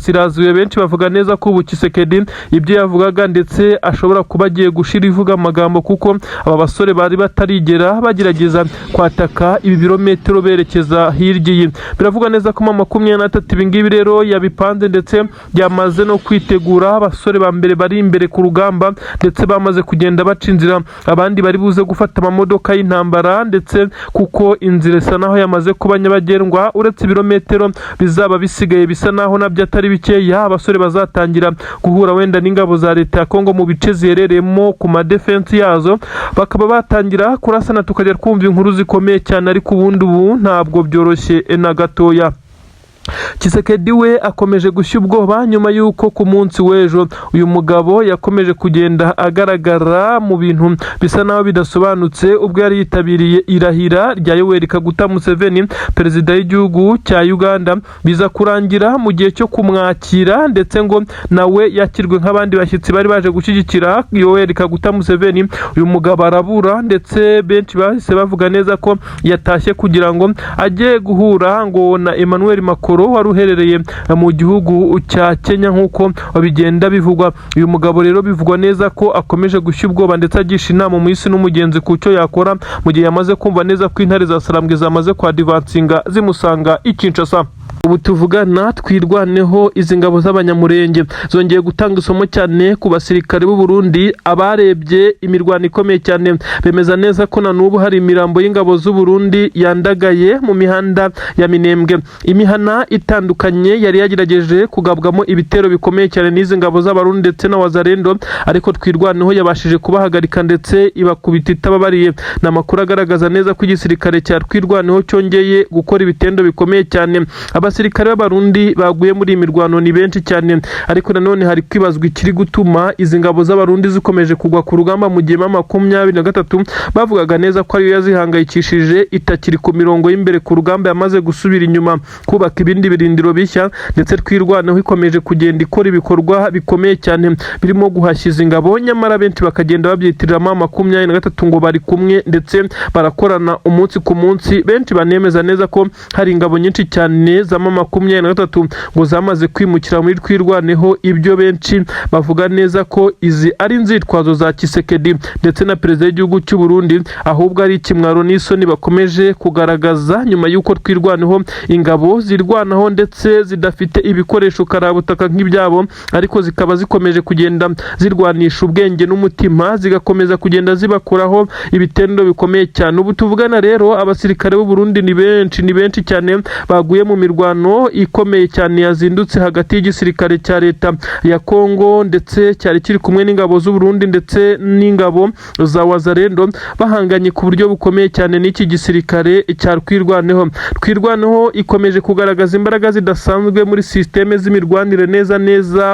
irazuye. Benshi bavuga neza ko ubu Tshisekedi ibyo yavugaga ndetse ashobora kuba agiye gushira ivuga amagambo, kuko aba basore bari batarigera bagerageza kwataka ibi birometero berekeza hirya iyi. Biravuga neza ko 23 ibi ngibi rero yabipanze ndetse yamaze no kwitegura. Abasore ba mbere bari imbere ku rugamba ndetse bamaze kugenda bacinzira, abandi bari buze gufata amamodoka y'intambara ndetse kuko inzira isa naho yamaze kuba nyabagendwa. Uretse ibirometero bizaba bisigaye bisa naho nabyo atari bikeya, abasore bazatangira guhura wenda n'ingabo za leta ya Kongo mu bice ziherereyemo ku madefense yazo, bakaba batangira kurasana tukajya twumva inkuru zikomeye cyane, ariko ubundi ubu ntabwo byoroshye na gatoya. Tshisekedi we akomeje gushya ubwoba nyuma y'uko ku munsi w'ejo uyu mugabo yakomeje kugenda agaragara mu bintu bisa naho bidasobanutse ubwo yari yitabiriye irahira rya Yoweri Kaguta Museveni, perezida w'igihugu cya Uganda, biza kurangira mu gihe cyo kumwakira ndetse ngo nawe yakirwe nk'abandi bashyitsi bari baje gushyigikira Yoweri Kaguta Museveni. Uyu mugabo arabura ndetse benshi bahise bavuga neza ko yatashye kugira ngo ajye guhura ngo na Emmanuel Macron wari uherereye mu gihugu cya Kenya nk'uko bigenda bivugwa. Uyu mugabo rero bivugwa neza ko akomeje gushya ubwoba ndetse agisha inama mu isi n'umugenzi ku cyo yakora mu gihe yamaze kumva neza ko intare za Sarambwe zamaze kwadivansinga zimusanga i Kinshasa. Ubu tuvugana twirwaneho izi ngabo z'abanyamurenge zongeye gutanga isomo cyane ku basirikare b'u Burundi. Abarebye imirwano ikomeye cyane bemeza neza ko na n'ubu hari imirambo y'ingabo z'u Burundi yandagaye mu mihanda ya Minembwe. Imihana itandukanye yari yagerageje kugabwamo ibitero bikomeye cyane n'izi ngabo z'Abarundi ndetse na Wazalendo, ariko twirwaneho yabashije kubahagarika ndetse ibakubita itababariye. Namakuru agaragaza neza ko igisirikare cya twirwaneho cyongeye gukora ibitendo bikomeye cyane. Abasirikare b'Abarundi baguye muri imirwano ni benshi cyane, ariko nanone hari kwibazwa ikiri gutuma izi ngabo z'Abarundi zikomeje kugwa ku rugamba mu gihe 23 bavugaga neza ko ariyo yazihangayikishije itakiri ku mirongo y'imbere ku rugamba, yamaze gusubira inyuma kubaka ibindi birindiro bishya, ndetse twirwaneho ikomeje kugenda ikora ibikorwa bikomeye cyane birimo guhashyiza ingabo, nyamara benshi bakagenda babyitirira 23 ngo bari kumwe ndetse barakorana umunsi ku munsi. Benshi banemeza neza ko hari ingabo nyinshi cyane za 23 ngo zamaze kwimukira muri twirwaneho. Ibyo benshi bavuga neza ko izi ari inzitwazo za Tshisekedi ndetse na perezida w'igihugu cy'u Burundi, ahubwo ari ikimwaro n'isoni bakomeje kugaragaza nyuma y'uko twirwaneho ingabo zirwanaho ndetse zidafite ibikoresho karabutaka nk'ibyabo, ariko zikaba zikomeje kugenda zirwanisha ubwenge n'umutima, zigakomeza kugenda zibakuraho ibitendo bikomeye cyane. Ubu tuvugana rero abasirikare b'u Burundi ni benshi cyane baguye mu mirwano ikomeye cyane yazindutse hagati y'igisirikare cya leta ya Kongo ndetse cyari kiri kumwe n'ingabo z'u Burundi ndetse n'ingabo za Wazalendo, bahanganye ku buryo bukomeye cyane n'iki gisirikare cya twirwaneho ikomeje kugaragaza imbaraga zidasanzwe muri systeme z'imirwanire neza.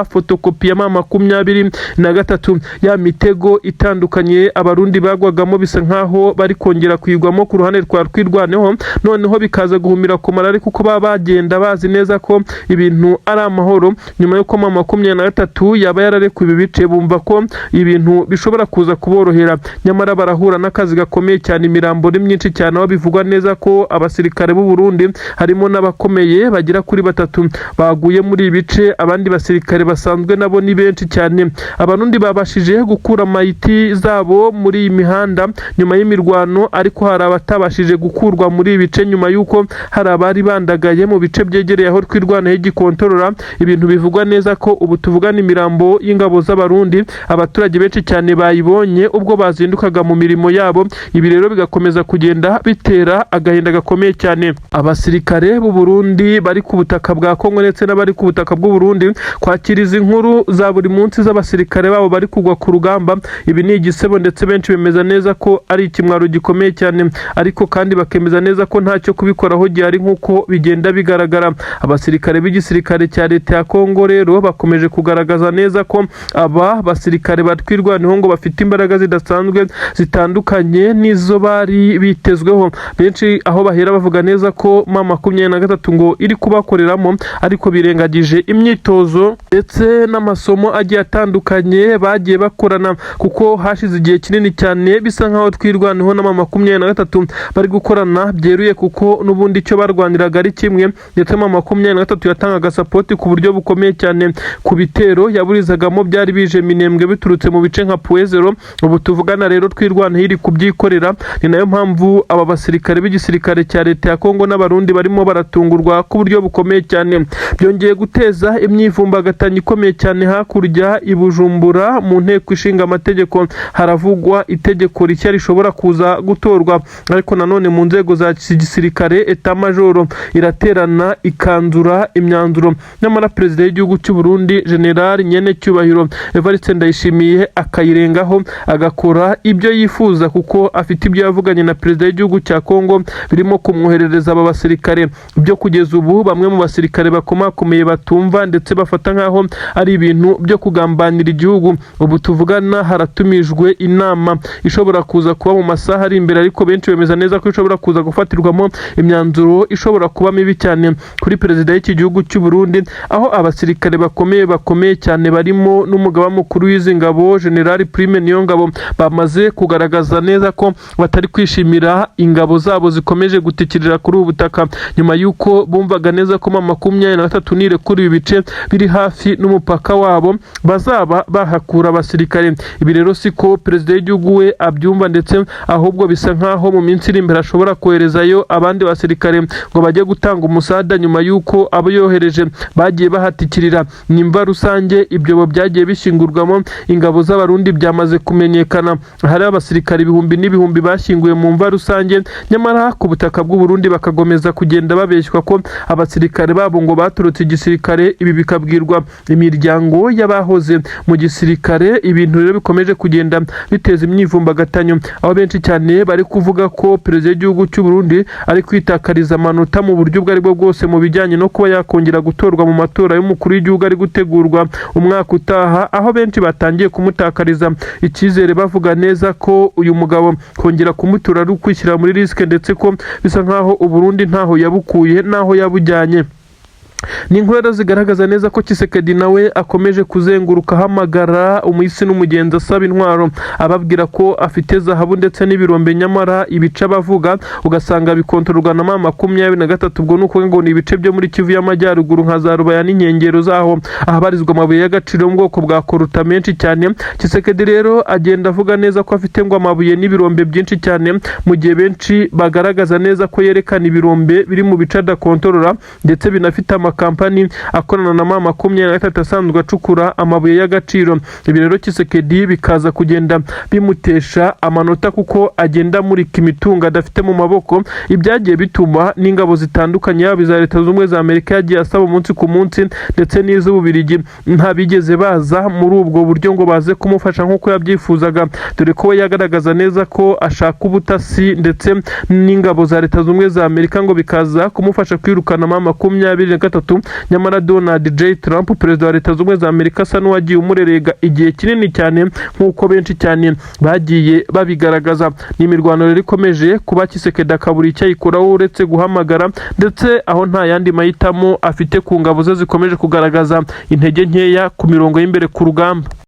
Fotokopi ya 23 ya mitego itandukanye Abarundi bagwagamo bisa nkaho bari kongera kwigwamo ku ruhande rwa twirwaneho, noneho bikaza guhumira ku marari kuko bagenda bazi neza ko ibintu ari amahoro. Nyuma y'uko 23 yaba yararekuye ibi bice, bumva ko ibintu bishobora kuza kuborohera, nyamara barahura n'akazi gakomeye cyane. Imirambo ni myinshi cyane, aho bivugwa neza ko abasirikare b'u Burundi harimo n'abakomeye bagera kuri 3 baguye muri ibice. Abandi basirikare basanzwe nabo ni benshi cyane. Abarundi babashije gukura mayiti zabo muri iyi mihanda nyuma y'imirwano, ariko hari abatabashije gukurwa muri ibice nyuma y'uko hari abari bandagaye mu bice byegereye aho twirwana igikontorora. Ibintu bivugwa neza ko ubu tuvugana imirambo y'ingabo z'Abarundi abaturage benshi cyane bayibonye ubwo bazindukaga mu mirimo yabo. Ibi rero bigakomeza kugenda bitera agahinda gakomeye cyane. Abasirikare b'u Burundi bari ku butaka bwa Kongo ndetse n'abari ku butaka bw'u Burundi kwakiriza inkuru za buri munsi z'abasirikare babo bari kugwa ku rugamba, ibi ni igisebo ndetse benshi bemeza neza ko ari ikimwaro gikomeye cyane, ariko kandi bakemeza neza ko ntacyo kubikoraho gihari nk'uko bigenda bigaragara. Abasirikare b'igisirikare cya leta ya Kongo rero bakomeje kugaragaza neza ko aba basirikare batwirwaneho ngo bafite imbaraga zidasanzwe zitandukanye n'izo bari bitezweho. Benshi aho bahera bavuga neza ko 23 ngo iri kubakoreramo, ariko birengagije imyitozo ndetse n'amasomo agiye atandukanye bagiye bakorana, kuko hashize igihe kinini cyane bisa nkaho twirwaneho na 23 bari gukorana byeruye, kuko n'ubundi icyo barwaniraga ari kimwe ndetse mu 23 yatangaga sapoti ku buryo bukomeye cyane ku bitero yaburizagamo byari bije minembwe biturutse mu bice nka Puezero. Ubu tuvugana rero twirwana hiri kubyikorera, ni nayo mpamvu aba basirikare b'igisirikare cya leta ya Kongo n'abarundi barimo baratungurwa ku buryo bukomeye cyane. Byongeye guteza imyivumbagatanyo ikomeye cyane hakurya i Bujumbura mu nteko ishinga amategeko. Haravugwa itegeko rishya rishobora kuza gutorwa, ariko nanone mu nzego za gisirikare etat majoro iraterana ikanzura imyanzuro. Nyamara perezida w'igihugu cy'u Burundi General Nyene Cyubahiro Evariste Ndayishimiye akayirengaho agakora ibyo yifuza, kuko afite ibyo yavuganye na perezida w'igihugu cya Kongo birimo kumwoherereza aba basirikare. Byo kugeza ubu bamwe mu basirikare bakomakomeye batumva ndetse bafata nkaho ari ibintu byo kugambanira igihugu. Ubu tuvugana haratumijwe inama ishobora kuza kuba mu masaha ari imbere, ariko benshi bemeza neza ko ishobora kuza gufatirwamo imyanzuro ishobora kuba mibi cyane kuri perezida w'iki gihugu cy'u Burundi, aho abasirikare bakomeye cyane barimo n'umugaba mukuru w'izi ngabo General Prime Niyongabo bamaze kugaragaza neza ko batari kwishimira ingabo zabo zikomeje gutikirira kuri ubu butaka, nyuma y'uko bumvaga neza ko 23 nire kuri ibi bice biri hafi n'umupaka wabo bazaba bahakura abasirikare. Ibi rero siko perezida w'igihugu we abyumva, ndetse ahubwo bisa nkaho mu minsi iri imbere ashobora koherezayo abandi basirikare ngo bajye gutanga umusada, nyuma y'uko abo yohereje bagiye bahatikirira. Nimba rusange ibyo byagiye bishingurwamo ingabo z'abarundi byamaze kumenyekana, hari abasirikare ibihumbi n'ibihumbi bashyinguye mu mva rusange, nyamara ku butaka bw'u Burundi bakagomeza kugenda babeshywa ko abasirikare babo ngo baturutse igisirikare. Ibi bikabwirwa imiryango y'abahoze mu gisirikare. Ibintu rero bikomeje kugenda biteza imyivumbagatanyo, aho benshi cyane bari kuvuga ko perezida w'igihugu cy'u Burundi ari kwitakariza amanota mu buryo ubwo aribwo bwose mu bijyanye no kuba yakongera gutorwa mu matora y'umukuru w'igihugu ari gutegurwa umwaka utaha, aho benshi batangiye kumutakariza icyizere bavuga neza ko uyu mugabo kongera kumutura ari ukwishyira muri risike, ndetse ko bisa nkaho u Burundi ntaho yabukuye naho yabujyanye. Ni inkuru zigaragaza neza ko Tshisekedi nawe akomeje kuzenguruka hamagara umuyisi n'umugenzi asaba intwaro, ababwira ko afite zahabu ndetse n'ibirombe, nyamara ibice bavuga ugasanga bikontororwa na 23. Ubwo nuko ngo ni ibice byo muri Kivu y'Amajyaruguru nka za Rubaya n'inkengero zaho ahabarizwa amabuye y'agaciro mu bwoko bwa koruta menshi cyane. Tshisekedi rero agenda avuga neza ko afite ngo amabuye n'ibirombe byinshi cyane, mu gihe benshi bagaragaza neza ko yerekana ibirombe biri mu bice adakontorora, ndetse binafite amakampani akorana na 23 asanzwe acukura amabuye y'agaciro. Ibi rero Tshisekedi bikaza kugenda bimutesha amanota, kuko agenda amurika imitungo adafite mu maboko. Ibyagiye bituma n'ingabo zitandukanye yaba iza Leta Zunze Ubumwe za Amerika yagiye asaba umunsi ku munsi, ndetse n'iz'Ububirigi ntabigeze baza muri ubwo buryo ngo baze kumufasha nk'uko yabyifuzaga, dore ko we yagaragaza neza ko ashaka ubutasi ndetse n'ingabo za Leta Zunze Ubumwe za Amerika ngo bikaza kumufasha kwirukana 23. Nyamara Donald J. Trump, perezida wa Leta Zunze Ubumwe za Amerika, asa n'uwagiye umurerega igihe kinini cyane nk'uko benshi cyane bagiye babigaragaza. Ni imirwano rero ikomeje kuba Tshisekedi akabura icyo ayikoraho uretse guhamagara, ndetse aho nta yandi mahitamo afite ku ngabo ze zikomeje kugaragaza intege nkeya ku mirongo y'imbere ku rugamba.